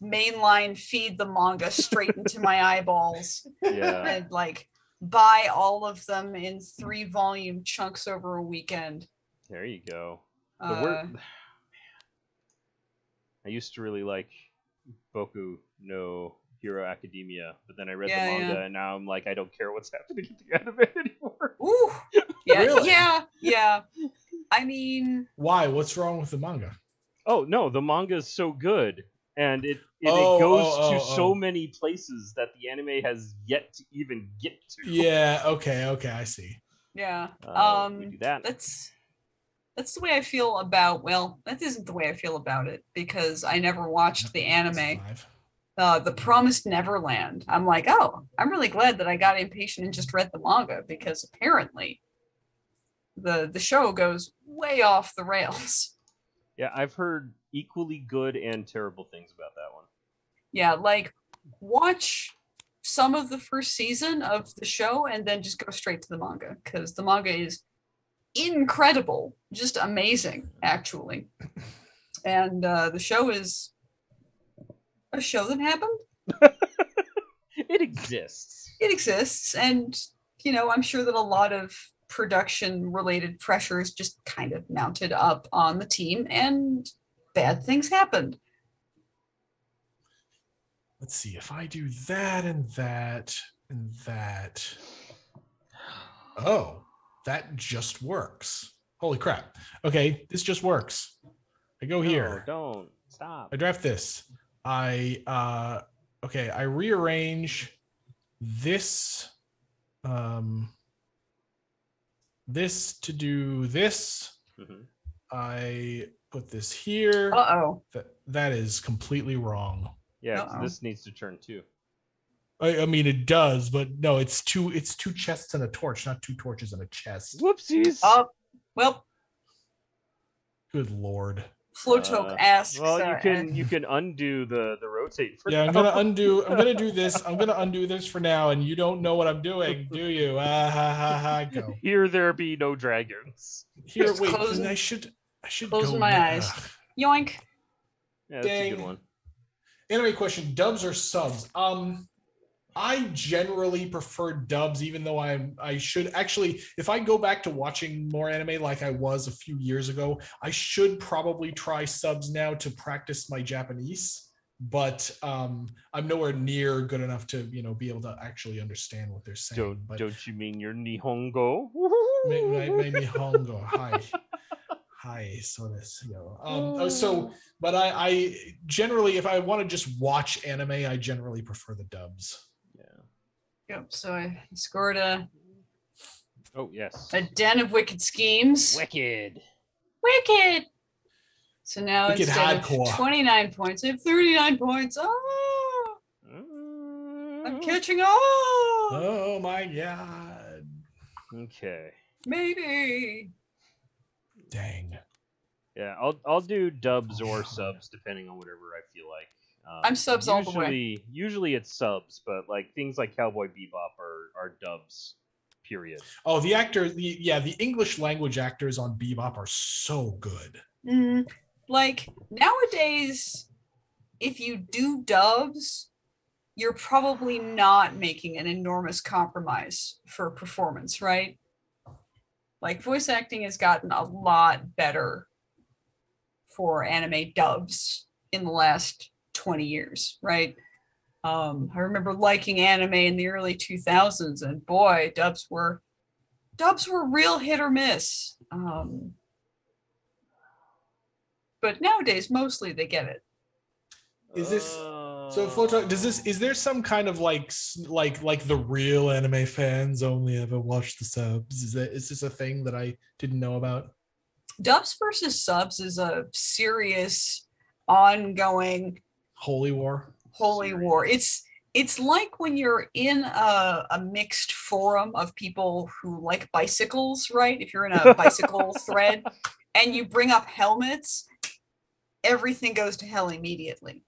mainline feed the manga straight into my eyeballs. Yeah. And like buy all of them in 3-volume chunks over a weekend. There you go. Uh, I used to really like Boku no Hero Academia, but then I read the Yeah, manga, yeah. and now I'm like, I don't care what's happening to the anime anymore. ooh, yeah, Really? yeah. I mean, Why? What's wrong with the manga? Oh no, the manga is so good, and it Oh, goes to oh. so many places that the anime has yet to even get to. Yeah. Okay. I see. yeah. We do that. That's the way I feel about. Well, that isn't the way I feel about it because I never watched the anime. The Promised Neverland. I'm like, oh, I'm really glad that I got impatient and just read the manga because apparently the show goes way off the rails. Yeah, I've heard equally good and terrible things about that one. Yeah, like watch some of the first season of the show and then just go straight to the manga because the manga is incredible, just amazing, actually. And the show is a show that happened. It exists. It exists, and I'm sure that a lot of production related pressures just kind of mounted up on the team and bad things happened. Let's see if I do that and that and that. Oh, that just works. Holy crap. Okay, this just works. I go here. Don't stop. I draft this. I rearrange this this to do this. Mm-hmm. I put this here. Uh-oh. That is completely wrong. Yeah, so this needs to turn too. I mean, it does, but no, it's two chests and a torch, not 2 torches and a chest. Whoopsies. Well. Good Lord. Flotoke asks. Well, you can undo the rotate. Yeah, I'm gonna do this. I'm gonna undo this for now, and you don't know what I'm doing, do you? Go. Here there be no dragons. Here, wait. I should close go my eyes. Yoink. Yeah, that's a good one. Anime question: dubs or subs? I generally prefer dubs, even though I should actually, if I go back to watching more anime like I was a few years ago, I should probably try subs now to practice my Japanese. But I'm nowhere near good enough to be able to actually understand what they're saying. Don't you mean your Nihongo? My Nihongo, hi. So this, but I generally, if I want to just watch anime, I generally prefer the dubs. Yep, so I scored a Den of Wicked Schemes. Wicked. So now Wicked instead hardcore. of 29 points, I have 39 points. Oh, I'm catching on. Oh my god. Okay. Maybe. Dang. Yeah, I'll do dubs or subs depending on whatever I feel like. I'm subs all the way. Usually it's subs, but like things like Cowboy Bebop are dubs. Period. Oh, the English language actors on Bebop are so good. Like nowadays, if you do dubs, you're probably not making an enormous compromise for performance, right? Like voice acting has gotten a lot better for anime dubs in the last 20 years, right? I remember liking anime in the early 2000s, and boy, dubs were real hit or miss. But nowadays, mostly they get it. Is this So Floto, is there some kind of like the real anime fans only ever watch the subs? Is this a thing that I didn't know about? Dubs versus subs is a serious, ongoing holy war. It's like when you're in a mixed forum of people who like bicycles, right? If you're in a bicycle thread and you bring up helmets, everything goes to hell immediately.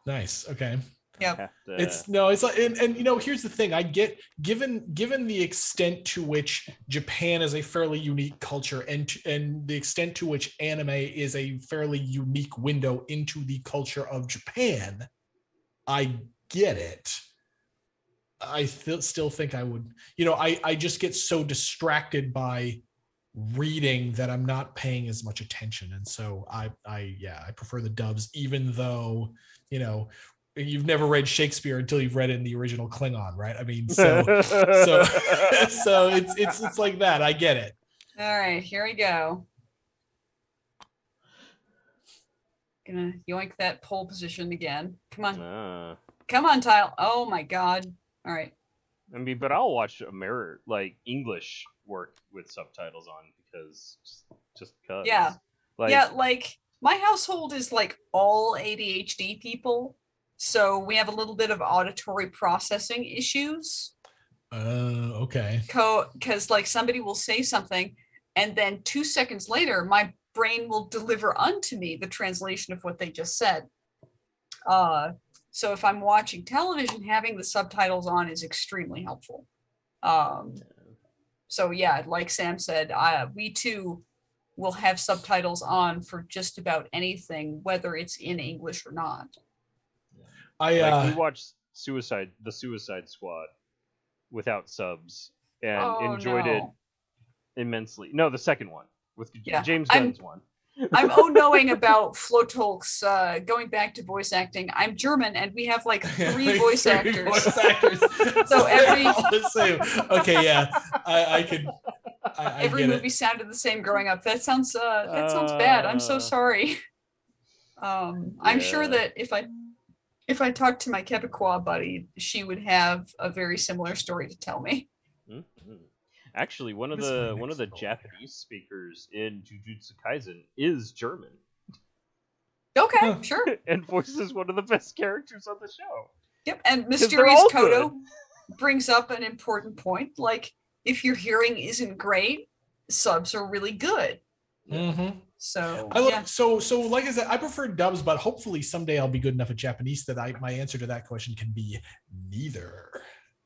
Nice. Okay. Yeah. It's like, and here's the thing. I get, given the extent to which Japan is a fairly unique culture, and the extent to which anime is a fairly unique window into the culture of Japan, I get it. I still think I would, I just get so distracted by reading that I'm not paying as much attention. And so I prefer the dubs, even though, you've never read Shakespeare until you've read it in the original Klingon, right? I mean, so it's like that. I get it. All right, here we go. Gonna yoink that pole position again. Come on. Come on, Tile. Oh my God. All right. I mean, but I'll watch English work with subtitles on because just because. Yeah. Like my household is like all ADHD people. So we have a little bit of auditory processing issues. Okay. Because like somebody will say something and then 2 seconds later, my brain will deliver unto me the translation of what they just said. So if I'm watching television, having the subtitles on is extremely helpful. So yeah, like Sam said, we too will have subtitles on for just about anything, whether it's in English or not. We watched the Suicide Squad without subs and enjoyed it immensely. No, the second one with James Gunn's one. I'm knowing about Flotolk's going back to voice acting. I'm German and we have like three voice actors. So every okay, yeah, I could. Every movie sounded the same growing up. That sounds bad. I'm so sorry. I'm sure that if I talked to my Quebecois buddy, she would have a very similar story to tell me. Mm-hmm. Actually, one of the Japanese speakers in Jujutsu Kaisen is German. Okay, sure. And voices one of the best characters on the show. Yep, and Mysterious Kodo brings up an important point. Like, if your hearing isn't great, subs are really good. Mm-hmm. So so like I said, I prefer dubs, but hopefully someday I'll be good enough at Japanese that my answer to that question can be neither.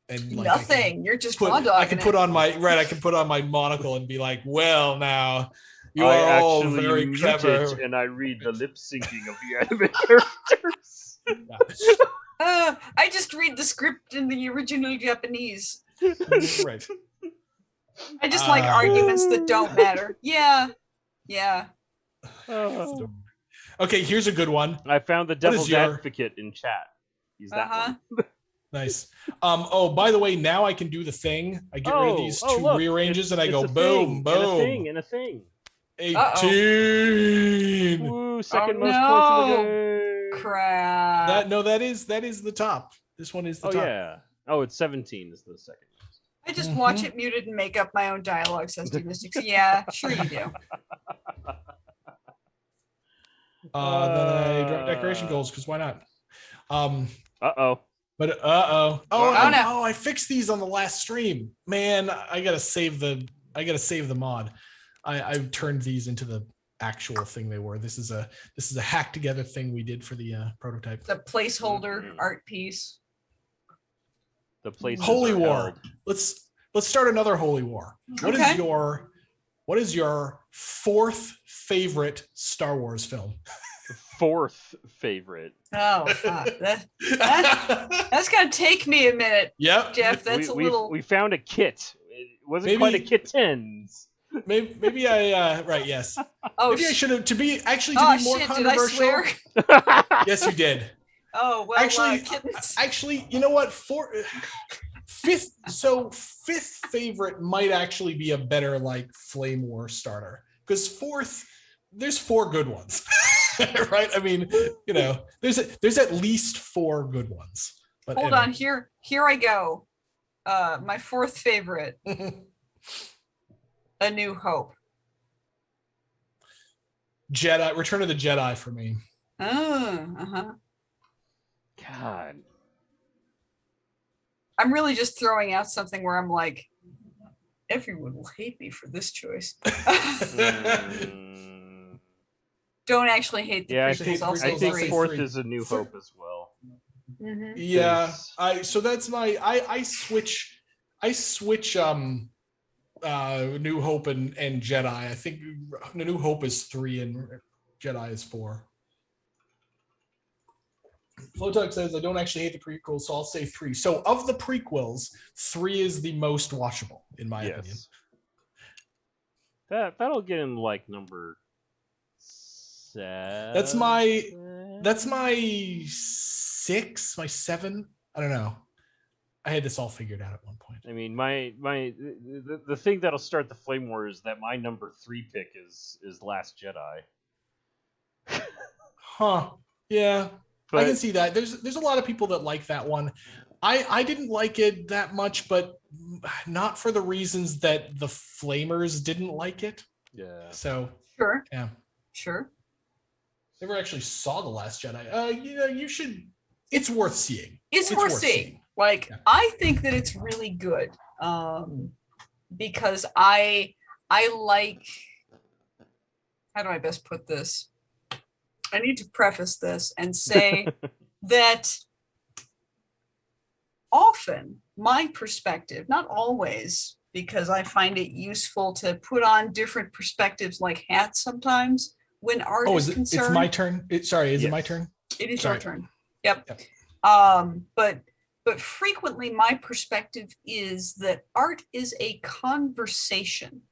And like nothing. You're just raw dogging. I can put on my monocle and be like, well, now you are all very clever. And I read the lip syncing of the anime characters. I just read the script in the original Japanese. Right. I just like arguments that don't matter. Yeah. Okay, here's a good one. I found the devil's advocate in chat. He's that one. Nice. By the way, now I can do the thing. I get rid of these two rearranges and I go boom, boom. And a thing. 18. Woo, second most points in the game. Crap. That is the top. This one is the top. Yeah. Oh, it's 17 is the second. I just watch it muted and make up my own dialogue, says Mystics. Yeah, sure you do. Then I drop decoration goals because why not? But no, I fixed these on the last stream. Man, I gotta save the mod. I've turned these into the actual thing they were. This is a hack together thing we did for the prototype. The placeholder art piece. The place. Holy War. Let's start another Holy War. What is your fourth favorite Star Wars film? Fourth favorite. Oh, fuck. That's gonna take me a minute. Yep, Jeff. That's we found a kit. It wasn't quite a kittens. Maybe I right. Yes. Oh, maybe I should have to be more controversial. Did I swear? Yes, you did. Oh well. Actually, you know what? Fifth favorite might actually be a better like Flame War starter because fourth, there's four good ones. right? I mean, there's at least 4 good ones. But hold on, here I go. My 4th favorite, A New Hope. Jedi, Return of the Jedi for me. God. I'm really just throwing out something where I'm like, everyone will hate me for this choice. Don't actually hate the prequels. I think 4th is A New Hope as well. Mm-hmm. Yeah, so that's my I switch New Hope and Jedi. I think New Hope is 3 and Jedi is 4. Flotug says I don't actually hate the prequels, so I'll say 3. So of the prequels, 3 is the most watchable in my opinion. That'll get in like number 7. That's my 6, my 7. I don't know. I had this all figured out at one point. I mean, the thing that'll start the flame war is that my number 3 pick is Last Jedi. Huh? Yeah, but, I can see that. There's a lot of people that like that one. I didn't like it that much, but not for the reasons that the Flamers didn't like it. Yeah. So sure. Yeah. Sure. Never actually saw The Last Jedi. You should. It's worth seeing. It's worth seeing. Like, yeah. I think that it's really good because I like, how do I best put this? I need to preface this and say that often my perspective, not always, because I find it useful to put on different perspectives like hats sometimes when art is concerned. It's my turn. Is it my turn? It is your turn. Yep. But frequently my perspective is that art is a conversation,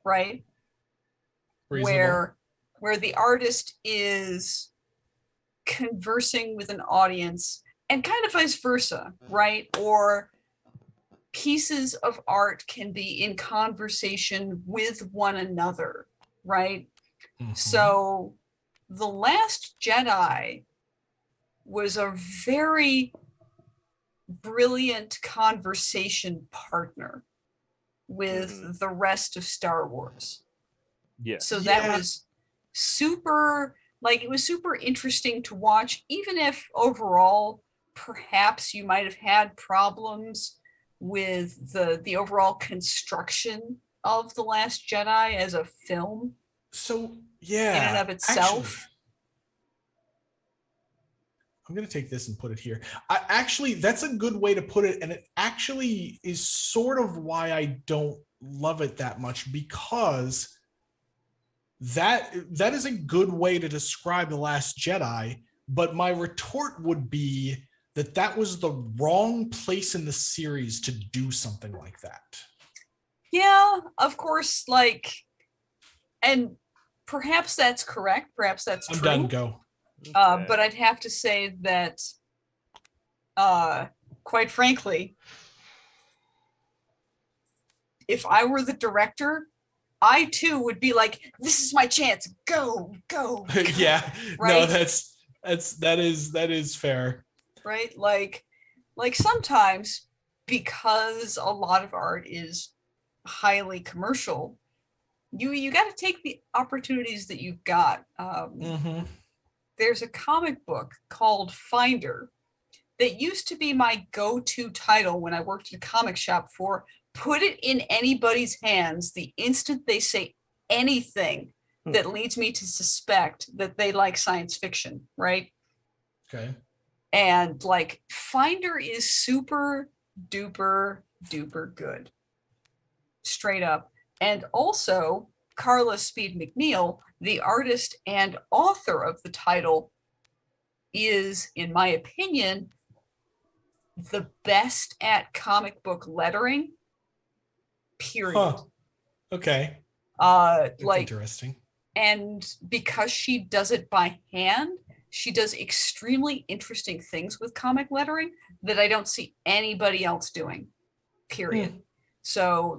right? Reasonable. Where the artist is conversing with an audience and kind of vice versa, right? Or pieces of art can be in conversation with one another, right? Mm-hmm. So The Last Jedi was a very brilliant conversation partner with the rest of Star Wars. Yeah. So that was super, it was super interesting to watch, even if overall perhaps you might have had problems with the overall construction of The Last Jedi as a film. So yeah, in and of itself. Actually, I'm going to take this and put it here. That's a good way to put it. And it actually is sort of why I don't love it that much, because that is a good way to describe The Last Jedi. But my retort would be that was the wrong place in the series to do something like that. Yeah, of course. And perhaps that's correct. Perhaps that's true. I'm done. Go. Okay. But I'd have to say that, quite frankly, if I were the director, I too would be like, "This is my chance. Go." Yeah. Right? No, that is fair. Right? Like sometimes, because a lot of art is highly commercial, you got to take the opportunities that you've got. There's a comic book called Finder that used to be my go-to title when I worked at a comic shop for put it in anybody's hands the instant they say anything that leads me to suspect that they like science fiction, right? Okay. And Finder is super duper duper good. Straight up. And also Carla Speed McNeil, the artist and author of the title, is, in my opinion, the best at comic book lettering, period. Huh. Okay. Interesting. And because she does it by hand, she does extremely interesting things with comic lettering that I don't see anybody else doing, period. So,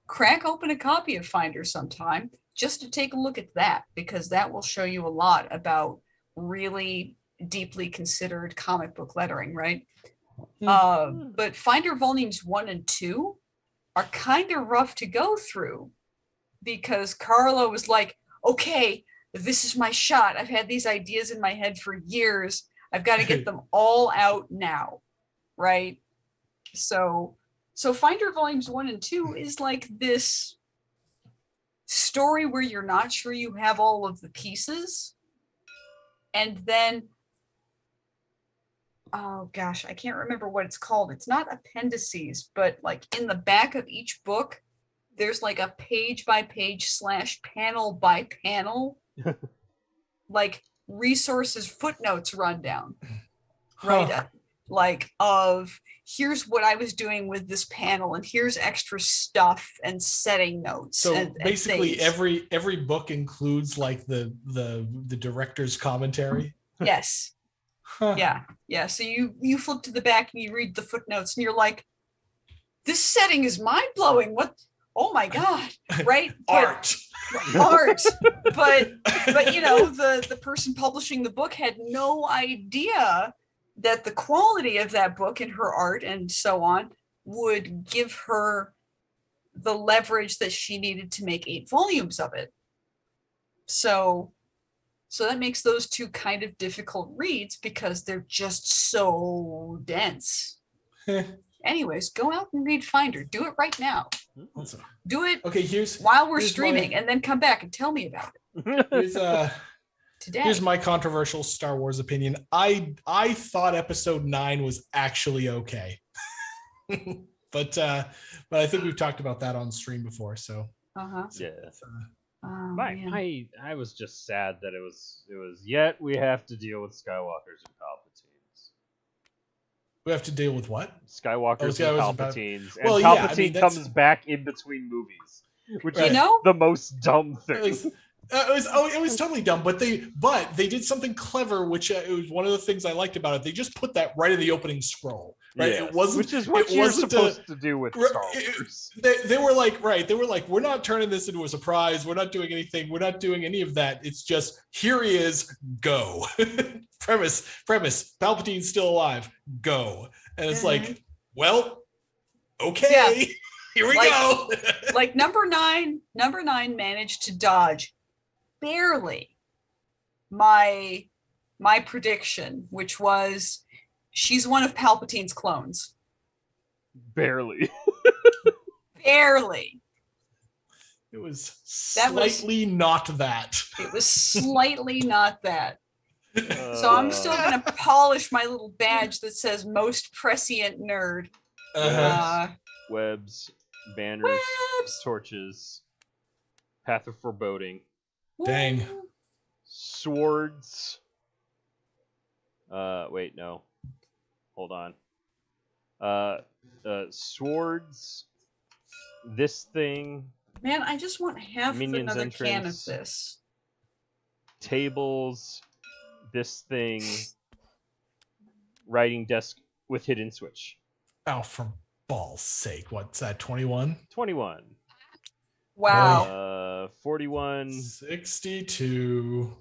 crack open a copy of Finder sometime. just to take a look at that, because that will show you a lot about really deeply considered comic book lettering, right? But Finder Volumes 1 and 2 are kind of rough to go through because Carlo was like, okay, this is my shot. I've had these ideas in my head for years. I've got to get them all out now, right? So Finder Volumes 1 and 2 is like this story where you're not sure you have all of the pieces. And then, oh gosh, I can't remember what it's called. It's not appendices, but like in the back of each book, there's like a page by page / panel by panel, like resources, footnotes rundown, right? Like of here's what I was doing with this panel, and here's extra stuff and setting notes. So basically, and every book includes like the director's commentary. Yes. Yeah. So you flip to the back and you read the footnotes, and you're like, this setting is mind blowing. What? Oh my god! Right? Art. But you know, the person publishing the book had no idea that the quality of that book and her art and so on would give her the leverage that she needed to make 8 volumes of it. So that makes those two kind of difficult reads because they're just so dense. Anyways, go out and read Finder. Do it right now. Awesome. Do it. Okay, while we're streaming, and then come back and tell me about it. Today. Here's my controversial Star Wars opinion. I thought Episode 9 was actually okay, but I think we've talked about that on stream before. So yeah. Man. I was just sad that it was yet we have to deal with Skywalkers and Palpatines. We have to deal with what? Skywalkers and Palpatines. And well, Palpatine comes back in between movies, which is the most dumb thing. It was totally dumb, but they did something clever, which it was one of the things I liked about it. They just put that right in the opening scroll, right? Yes, it wasn't, which is what you're supposed to do with Star Wars. They were like, we're not turning this into a surprise. We're not doing anything. We're not doing any of that. It's just here he is, go. premise. Palpatine's still alive, go. And it's like, well, okay, here we go. Like number nine managed to dodge barely my prediction, which was she's one of Palpatine's clones. Barely. It was slightly not that. It was slightly not that. So I'm still going to polish my little badge that says most prescient nerd. Webs, banners, torches, path of foreboding. Dang. Swords. Wait, no. Hold on. Swords. This thing. Man, I just want half Minions another entrance, can of this. Tables. This thing. Writing desk with hidden switch. Oh, for balls' sake. What's that, 21? 21. Wow. 41. 62.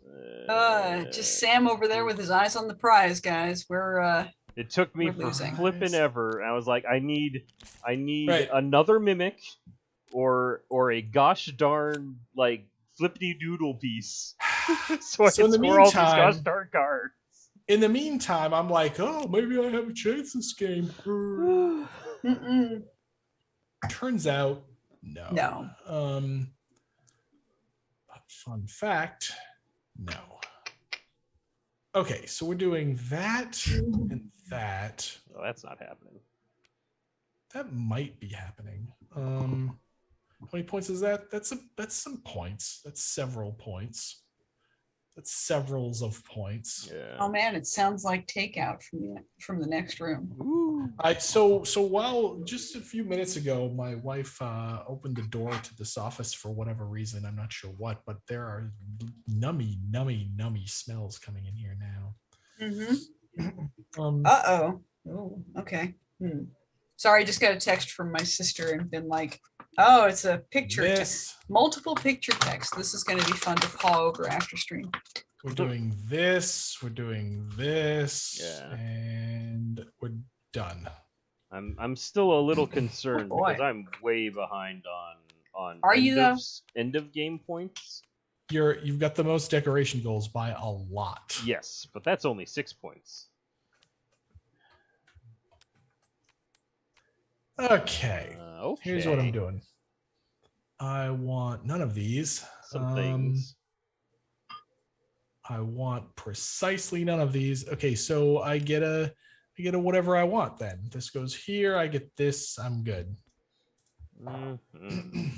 Just Sam over there with his eyes on the prize, guys. It took me for flipping ever. I was like, I need another mimic or a gosh darn like flippity doodle piece. so I can score all these gosh darn cards. In the meantime, I'm like, oh, maybe I have a chance this game. Turns out, no. Fun fact, no. Okay, so we're doing that and that. Oh, that's not happening. That might be happening. How many points is that? That's some points. That's several points. That's severals of points. Yeah. Oh man, it sounds like takeout from the next room. Ooh. So while just a few minutes ago, my wife opened the door to this office for whatever reason. I'm not sure what, but there are nummy smells coming in here now. Oh, okay. Sorry, I just got a text from my sister and been like, oh, it's a picture text. Multiple picture text. This is going to be fun to paw over after stream. We're doing this. We're doing this. Yeah. And we're done. I'm still a little concerned because I'm way behind on Are you though? End of game points. You've got the most decoration goals by a lot. Yes, but that's only 6 points. Okay. Okay. Here's what I'm doing. I want none of these. Some things. I want precisely none of these. Okay, so I get a whatever I want then. This goes here. I get this. I'm good. Mm-hmm.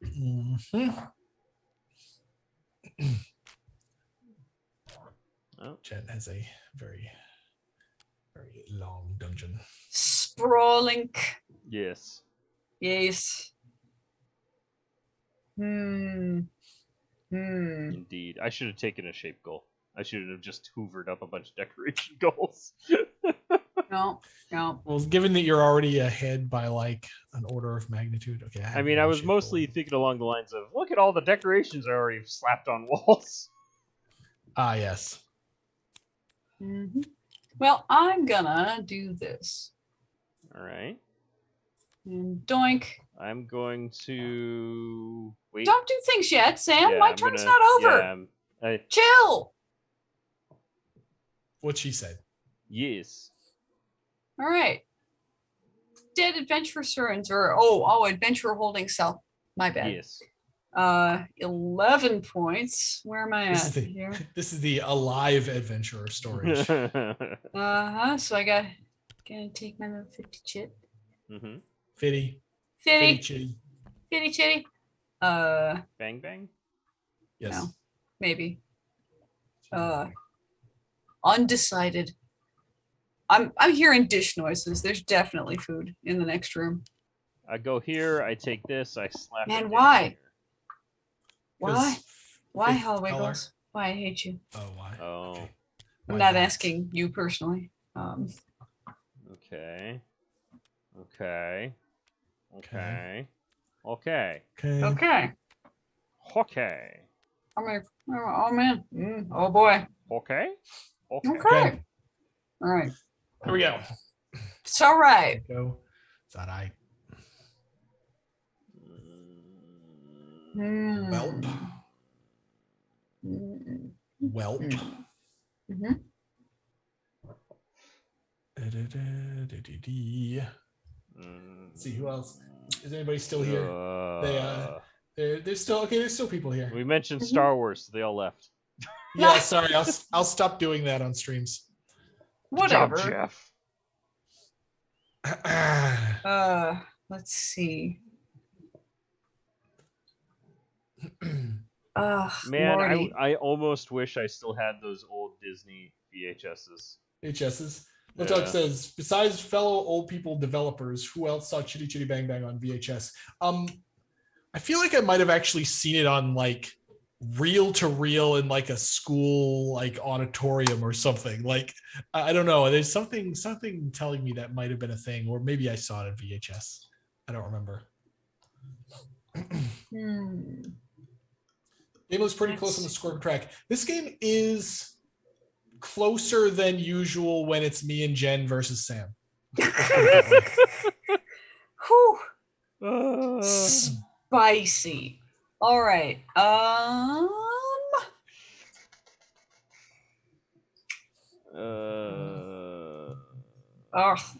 Mm-hmm. Oh. Jen has a very, very long dungeon. Sprawling. Yes. Yes. Indeed. I should have taken a shape goal. I should have just hoovered up a bunch of decoration goals. No. Well, given that you're already ahead by like an order of magnitude. Okay. I was mostly thinking along the lines of, look at all the decorations I already slapped on walls. Ah, yes. Mm-hmm. Well, I'm gonna do this. All right. And doink. I'm going to wait. Don't do things yet, Sam. Yeah, My turn's not over. Yeah, Chill. What she said. Yes. All right. Dead adventurer Surins or adventurer holding cell. My bad. Yes. 11 points. Where am I at here? This is the alive adventurer storage. So I gotta take my little 50 chit. Mm-hmm. Fitty chitty. Bang bang. Yes. No, maybe. Undecided. I'm hearing dish noises. There's definitely food in the next room. I go here. I take this. I slap. Man, it why? down here. Why, Hall Wiggles? Why I hate you? Oh, why? Oh. Okay. I'm not asking you personally. Okay. I'm like, oh man. Oh boy. Okay. Okay. All right. Here we go. It's all right. Go. It's all right. Welp. Welp. Mm-hmm. Let's see who else. Is anybody still here? They're still okay. There's still people here. We mentioned Star Wars, so they all left. Yeah, sorry. I'll stop doing that on streams. Whatever. Good job, Jeff. Let's see. Man, I almost wish I still had those old Disney VHSs. Look, says, besides fellow old people developers, who else saw Chitty Chitty Bang Bang on VHS? I feel like I might have actually seen it on like reel to reel in like a school like auditorium or something. Like I don't know. There's something telling me that might have been a thing, or maybe I saw it on VHS. I don't remember. Game was pretty close on the score track. This game is closer than usual when it's me and Jen versus Sam. Whew. Spicy. All right. Oh,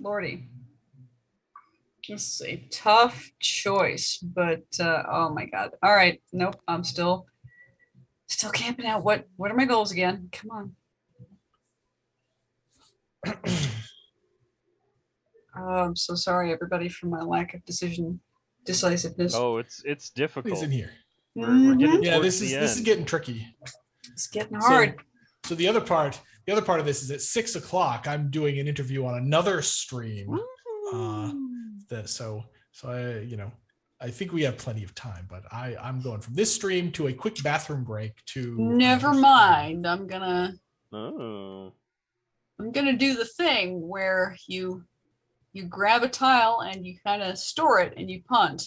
Lordy. This is a tough choice, but oh my God. All right. Nope. I'm still camping out. What are my goals again? Come on. I'm so sorry, everybody, for my lack of decisiveness. Oh, it's difficult. He's in here. We're getting this is getting tricky. It's getting hard. So the other part of this is at 6 o'clock. I'm doing an interview on another stream. I think we have plenty of time, but I'm going from this stream to a quick bathroom break to. Never mind. I'm gonna. Oh. I'm gonna do the thing where you grab a tile and you kind of store it and you punt.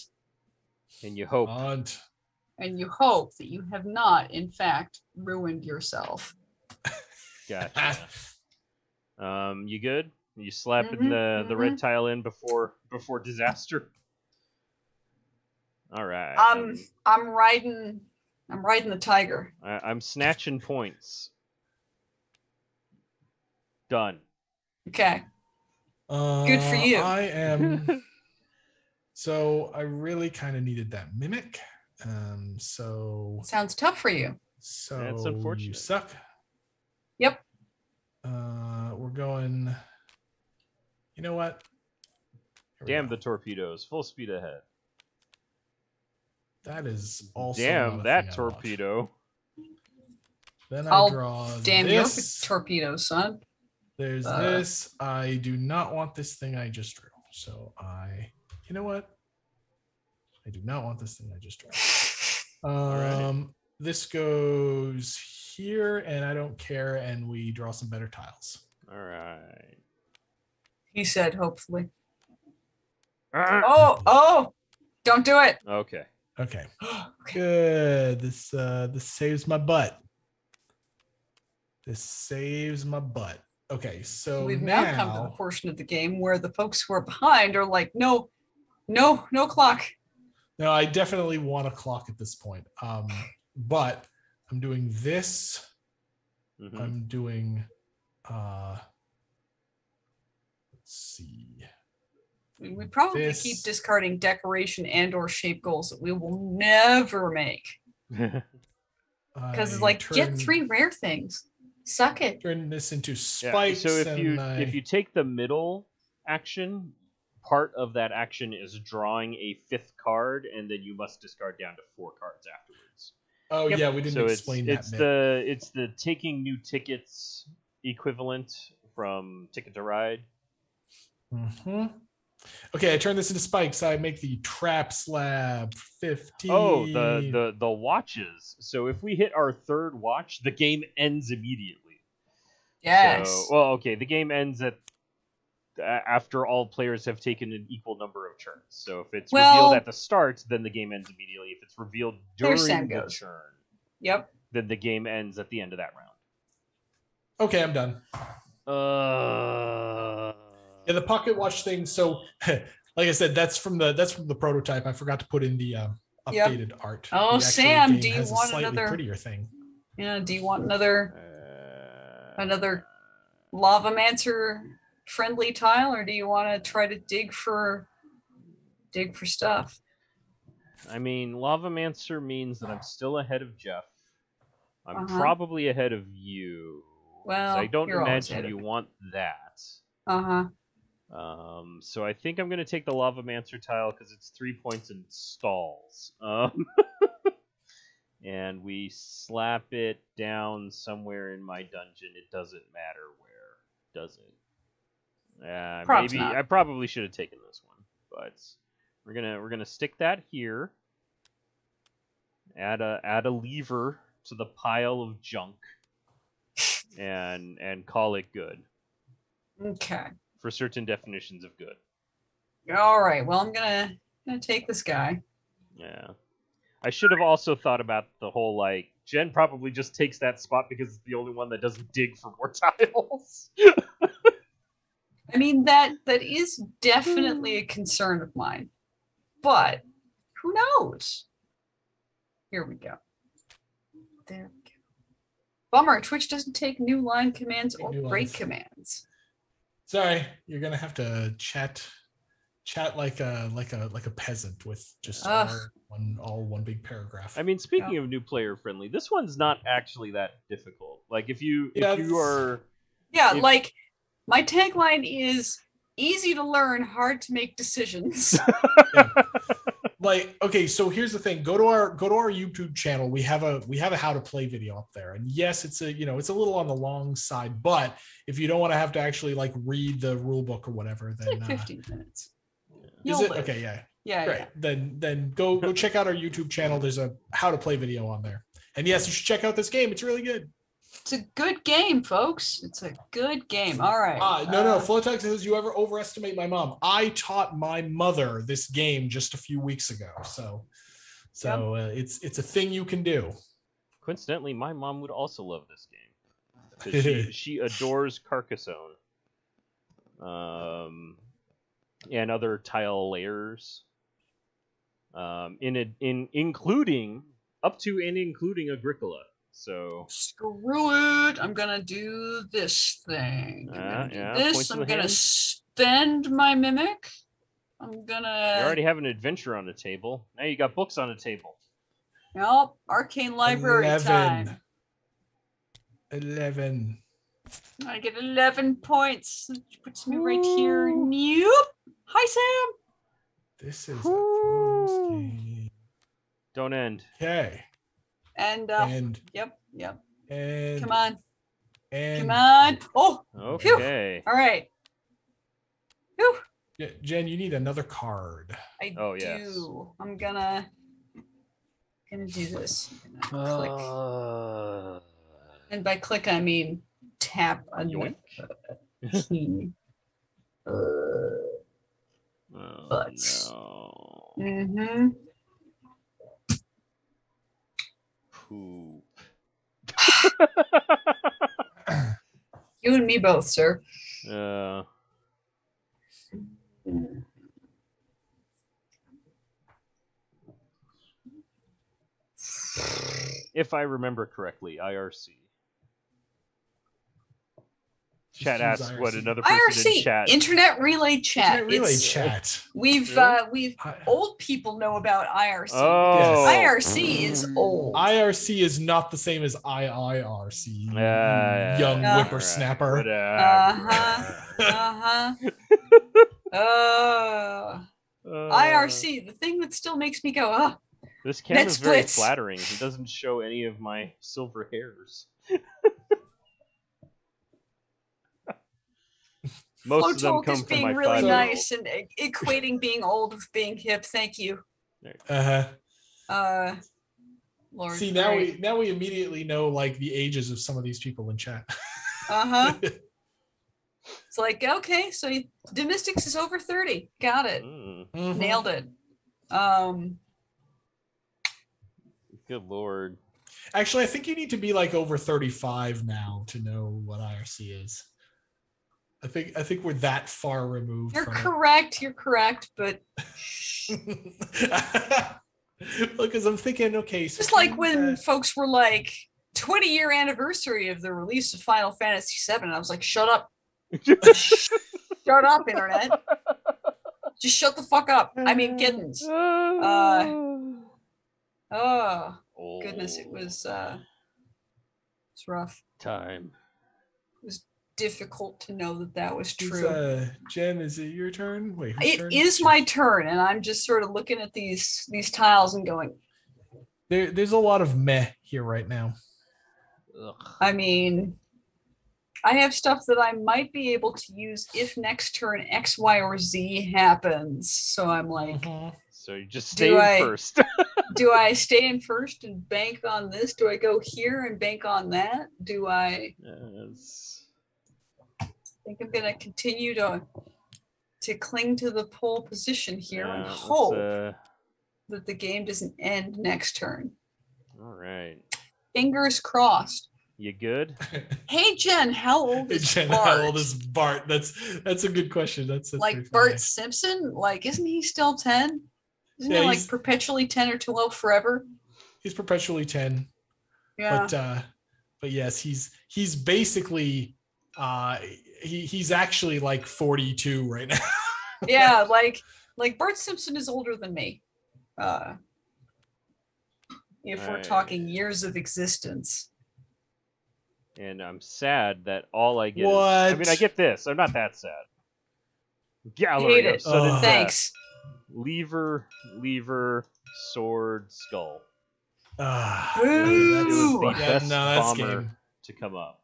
And you hope. And you hope that you have not, in fact, ruined yourself. Gotcha. You good? You slapping the red tile in before disaster? All right. I'm riding the tiger. I'm snatching points. Done. Okay. Good for you. I am. So I really kind of needed that mimic. So sounds tough for you. So that's unfortunate. You suck. Yep. We're going. You know what? Damn the torpedoes! Full speed ahead. That is also. Damn that torpedo. Then I draw. Damn this. Your torpedo, son. There's this. I do not want this thing I just drew. So you know what? I do not want this thing I just drew. This goes here, and I don't care. And we draw some better tiles. All right. He said, hopefully. Oh! Don't do it. Okay. Okay. Good. This saves my butt. This saves my butt. Okay, so we've now come to the portion of the game where the folks who are behind are like, no clock. No, I definitely want a clock at this point. But I'm doing this. Mm-hmm. I'm doing let's see. We probably keep discarding decoration and or shape goals that we will never make. Because it's like, get 3 rare things. Suck it. Turn this into spikes. Yeah, so if you take the middle action, part of that action is drawing a 5th card, and then you must discard down to 4 cards afterwards. Oh yeah, we didn't explain that. It's the taking new tickets equivalent from Ticket to Ride. Mm-hmm. Okay, I turn this into spikes. I make the trap slab 15. Oh, the watches. So if we hit our 3rd watch, the game ends immediately. Yes. So, the game ends after all players have taken an equal number of turns. So if it's revealed at the start, then the game ends immediately. If it's revealed during the turn, then the game ends at the end of that round. Okay, I'm done. Yeah, the pocket watch thing. So, like I said, that's from the prototype. I forgot to put in the updated art. Oh, Sam, do you want another prettier thing? Yeah. Do you want another Lavamancer friendly tile, or do you want to try to dig for stuff? I mean, Lavamancer means that I'm still ahead of Jeff. I'm probably ahead of you. Well, I don't imagine you want that. Uh-huh. So I think I'm going to take the Lavamancer tile because it's 3 points and stalls. And we slap it down somewhere in my dungeon. It doesn't matter where, does it? Maybe not. I probably should have taken this one, but we're gonna stick that here. Add a lever to the pile of junk, and call it good. Okay. For certain definitions of good. All right. Well, I'm gonna take this guy. Yeah. I should have also thought about the whole, like, Jen probably just takes that spot because it's the only one that doesn't dig for more tiles. I mean, that is definitely a concern of mine. But who knows? Here we go. There we go. Bummer, Twitch doesn't take new line commands or break commands. Sorry, you're gonna have to chat like a peasant with just all one big paragraph. I mean, speaking of new player friendly, this one's not actually that difficult. Like if you are like my tagline is easy to learn, hard to make decisions. Like, okay, so here's the thing. Go to our YouTube channel. We have a how to play video up there. And yes, it's a little on the long side, but if you don't want to have to actually like read the rule book or whatever, then like 15 minutes. Is it? Okay, yeah. Yeah. Great. Yeah. Then go check out our YouTube channel. There's a how to play video on there. And yes, you should check out this game. It's really good. It's a good game, folks. It's a good game. All right. No. Flotex says you ever overestimate my mom. I taught my mother this game just a few weeks ago, so it's a thing you can do. Coincidentally, my mom would also love this game because she adores Carcassonne, and other tile layers, including up to and including Agricola. So screw it. I'm gonna do this thing. I'm gonna do this. I'm gonna spend my mimic. I'm gonna. You already have an adventure on the table. Now you got books on the table. Nope. Arcane library 11. time. 11. I get 11 points. Which puts me right here. Nope. Hi, Sam. This is a close game. Don't end. Okay. And yep. And come on. And come on. Oh. Okay. Phew. All right. Whew. Yeah, Jen, you need another card. I do. Yes. I'm gonna do this. Click. And by click I mean tap a key. Butts. No. Mm-hmm. Poop. You and me both, sir. If I remember correctly, IRC. Chat asks what another person IRC, in chat. Internet Relay Chat. Internet Relay Chat. We've old people know about IRC. Oh. Yes. IRC is old. IRC is not the same as IIRC. Young whippersnapper. IRC, the thing that still makes me go, oh. This cam is very flattering. It doesn't show any of my silver hairs. Most of them come from being my really nice and equating being old with being hip. Thank you. Lord. See, now we immediately know like the ages of some of these people in chat. It's like, okay, so Domestics is over 30. Got it. Mm-hmm. Nailed it. Good Lord. Actually, I think you need to be like over 35 now to know what IRC is. I think we're that far removed. You're correct, but because I'm thinking, okay, so just like when folks were like 20-year anniversary of the release of Final Fantasy VII, I was like, shut up. Shut up, internet. Just shut the fuck up. I mean, kittens. Oh goodness, it was it's rough. Time. It was difficult to know that was true. Jen, is it your turn? Wait, it is my turn, and I'm just sort of looking at these tiles and going, there's a lot of meh here right now. Ugh. I mean, I have stuff that I might be able to use if next turn X, Y, or Z happens. So I'm like, so you just stay in first. Do I stay in first and bank on this? Do I go here and bank on that? Do I? Yes. I think I'm gonna continue to cling to the pole position here and hope that the game doesn't end next turn. All right. Fingers crossed. You good? Hey Jen, how old is Bart? How old is Bart? That's a good question. That's like Bart Simpson. Like, isn't he still 10? Isn't he like perpetually 10 or 12 forever? He's perpetually 10. Yeah. But yes, he's basically he's actually like 42 right now. Yeah, like Bart Simpson is older than me. If we're talking years of existence. And I'm sad that all I get what? I mean, I get this. I'm not that sad. Gallery of sudden Thanks. Death. Lever, sword, skull. It was the best bomber to come up.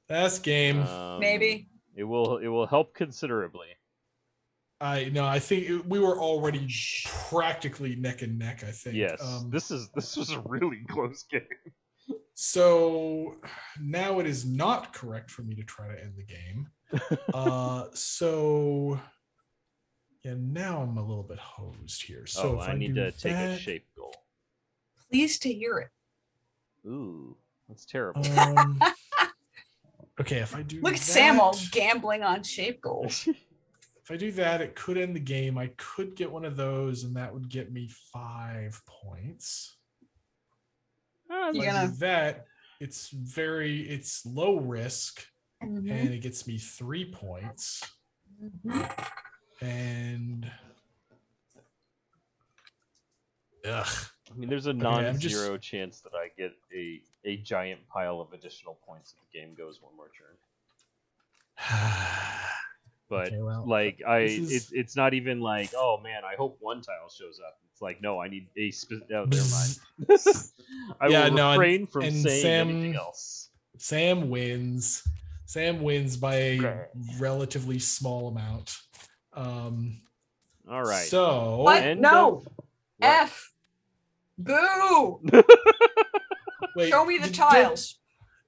That's game. Maybe. It will help considerably. I think we were already practically neck and neck, I think. Yes. This was a really close game. So now it is not correct for me to try to end the game. So yeah, now I'm a little bit hosed here. So if I need to take a shape goal. Pleased to hear it. Ooh, that's terrible. Okay, if I do Look at that, Sam all gambling on shape goals. if I do that, it could end the game. I could get one of those, and that would get me 5 points. If I do that, it's low risk, and it gets me 3 points. And ugh. I mean, there's a non-zero chance that I get a giant pile of additional points if the game goes one more turn. But it's not even like, oh man, I hope one tile shows up. It's like, no, I need a never mind. I will refrain from saying anything else. Sam wins. Sam wins by a relatively small amount. All right. So what? No. F. Boo. Wait, show me the tiles.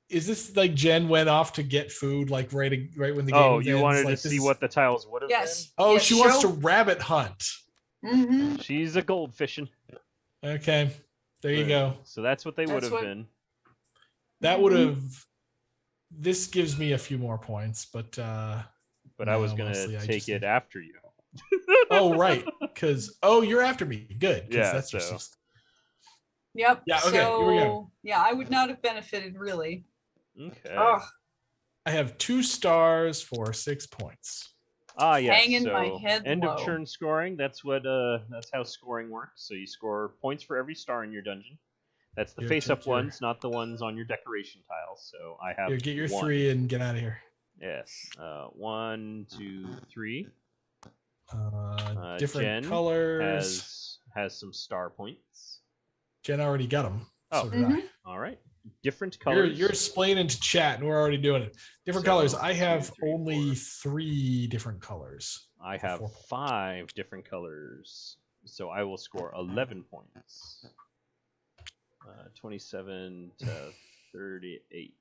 Is this like Jen went off to get food, like right when the game ends? You wanted like, to see what the tiles would have been? Oh, yes, she wants to rabbit hunt. She's a goldfishing. Okay, there you go. So that's what they would have been. That would have. This gives me a few more points, but I was gonna take it after you. Oh right, because you're after me. Good. Yeah, that's so. Just... Yep. Yeah. Okay. So, here we go. Yeah, I would not have benefited really. Okay. Oh. I have 2 stars for 6 points. Yes. Hanging my head end low. of turn scoring. That's how scoring works. So you score points for every star in your dungeon. That's the face-up ones, not the ones on your decoration tiles. So I have. Here, get your 3 and get out of here. Yes. 1, 2, 3. Different Jen colors. Has some star points. Jen already got them. Oh, so did I. All right. Different colors. You're explaining to chat, and we're already doing it. Different colors. I have only 3 different colors. I have 5 different colors, so I will score 11 points. 27 to 38.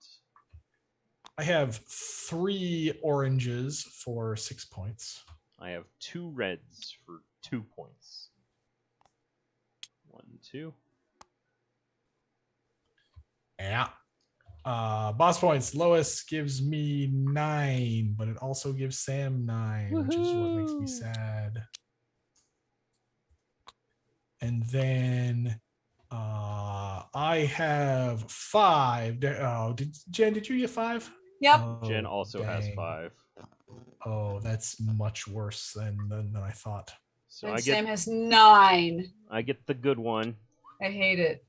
I have 3 oranges for 6 points. I have 2 reds for 2 points. 1, 2. Yeah. Boss points. Lois gives me 9, but it also gives Sam 9, which is what makes me sad. And then I have 5. Jen, did you get 5? Yep. Jen also has 5. Oh, that's much worse than I thought. So and Sam has 9. I get the good one. I hate it.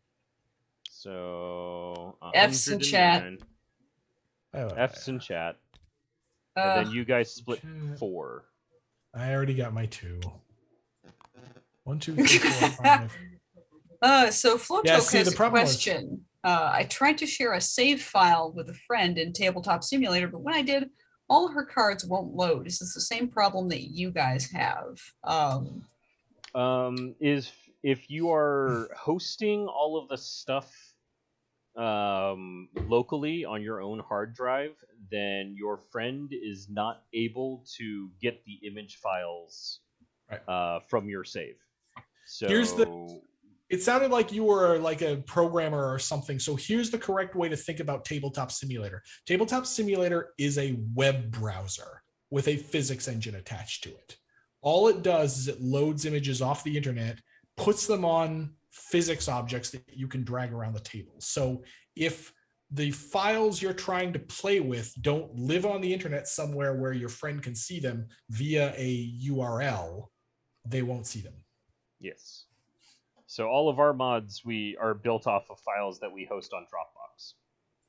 So F's in chat. F's in chat. And then you guys split 4. I already got my 2. 1, 2, 3, 4, 5. So Floto has a question. I tried to share a save file with a friend in Tabletop Simulator, but when I did, all her cards won't load. Is this the same problem that you guys have? Is if you are hosting all of the stuff locally on your own hard drive, then your friend is not able to get the image files from your save. So it sounded like you were like a programmer or something. So here's the correct way to think about Tabletop Simulator. Tabletop Simulator is a web browser with a physics engine attached to it. All it does is it loads images off the internet, puts them on physics objects that you can drag around the table. So if the files you're trying to play with don't live on the internet somewhere where your friend can see them via a URL, they won't see them. Yes. So all of our mods we are built off of files that we host on Dropbox,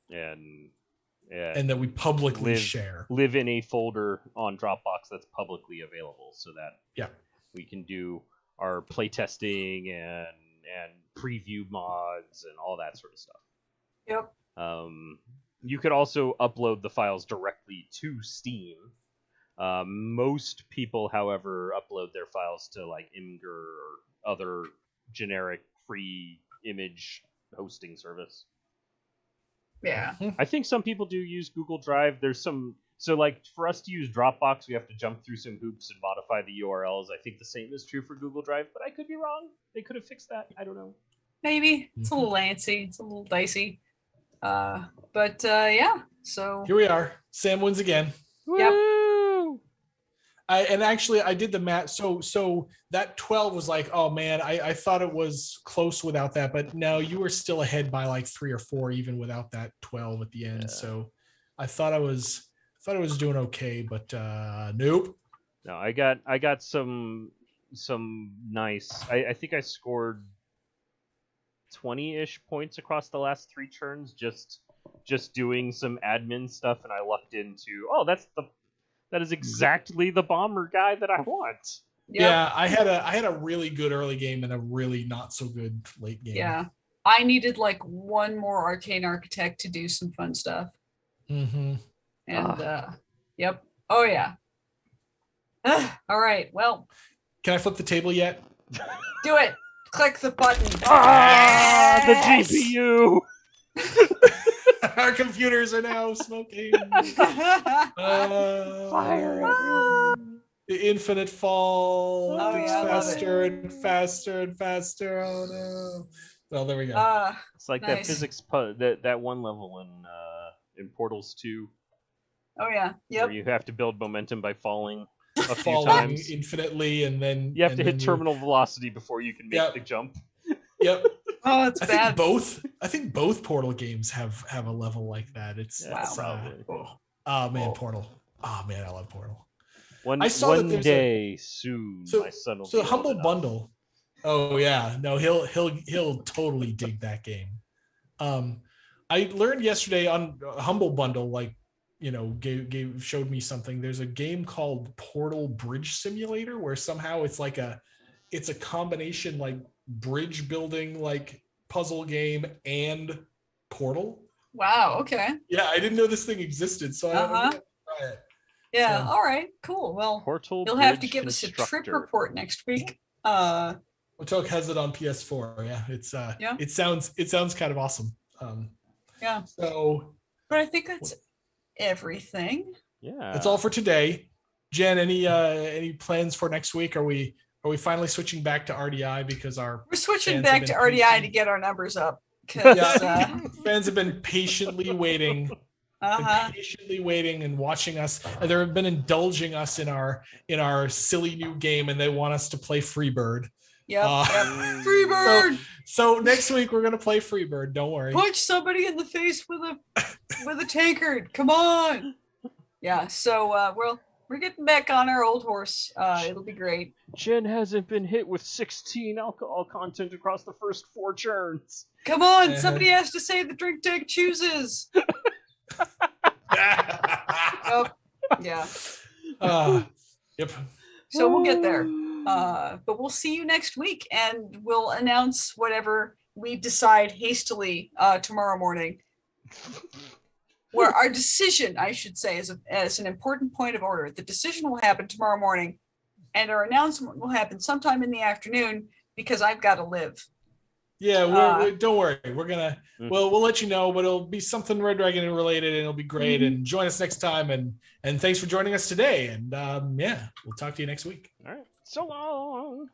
and that we publicly share. Live in a folder on Dropbox that's publicly available, so that we can do our playtesting and preview mods and all that sort of stuff. Yep. You could also upload the files directly to Steam. Most people, however, upload their files to like Imgur or other generic free image hosting service. Yeah. I think some people do use Google Drive. There's some, so like for us to use Dropbox, we have to jump through some hoops and modify the URLs. I think the same is true for Google Drive, but I could be wrong. They could have fixed that. I don't know. Maybe it's a little antsy. It's a little dicey. But yeah. So here we are. Sam wins again. Yep. Woo! I did the math. So that 12 was like, oh man, I thought it was close without that, but no, you were still ahead by like 3 or 4 even without that 12 at the end. Yeah. So I thought I was doing okay, but nope. No, I got some nice. I think I scored 20-ish points across the last 3 turns just doing some admin stuff, and I lucked into that is exactly the bomber guy that I want. Yep. Yeah, I had a really good early game and a really not so good late game. Yeah, I needed like one more arcane architect to do some fun stuff. Mm-hmm. And yep. Oh yeah. All right. Well, can I flip the table yet? Do it. Click the button. Yes! The GPU. Our computers are now smoking. Fire. The infinite fall. Oh, yeah, faster and faster and faster. Oh no. Well, there we go. It's like nice. that physics that one level in Portals 2. Oh yeah. Yep. Where you have to build momentum by falling a few Falling times infinitely, and then you have to hit terminal velocity before you can make the jump. Yep. Oh, that's bad. I think both Portal games have a level like that. It's oh man, Portal. Oh man, I love Portal. One day soon, my son will. So the Humble Bundle. Oh yeah, no, he'll totally dig that game. I learned yesterday on Humble Bundle, like, you know, showed me something. There's a game called Portal Bridge Simulator where somehow it's a combination like bridge building, like puzzle game and Portal. Wow. Okay. Yeah, I didn't know this thing existed, so I'm gonna try it. Yeah. So, all right. Cool. Well, Portal you'll have to give us a trip report next week. Otok has it on PS4. Yeah, it's it sounds kind of awesome. Yeah. So, but I think that's everything. Yeah. That's all for today. Jen, any plans for next week? Are we finally switching back to RDI because we're switching back to RDI to get our numbers up? Fans have been patiently waiting. Patiently waiting and watching us. They have been indulging us in our silly new game, and they want us to play Freebird. Yep. Freebird. So next week we're gonna play Freebird. Don't worry. Punch somebody in the face with a tankard. Come on. Yeah. So we're getting back on our old horse. It'll be great. Jen hasn't been hit with 16 alcohol content across the first 4 turns. Come on, somebody has to say the drink tank chooses. Yeah. Yep. So we'll get there. But we'll see you next week, and we'll announce whatever we decide hastily tomorrow morning. Where our decision, I should say, as an important point of order. The decision will happen tomorrow morning, and our announcement will happen sometime in the afternoon because I've got to live. Yeah, don't worry. We're gonna we'll let you know, but it'll be something Red Dragon related, and it'll be great. And join us next time. And thanks for joining us today. And we'll talk to you next week. All right. So long.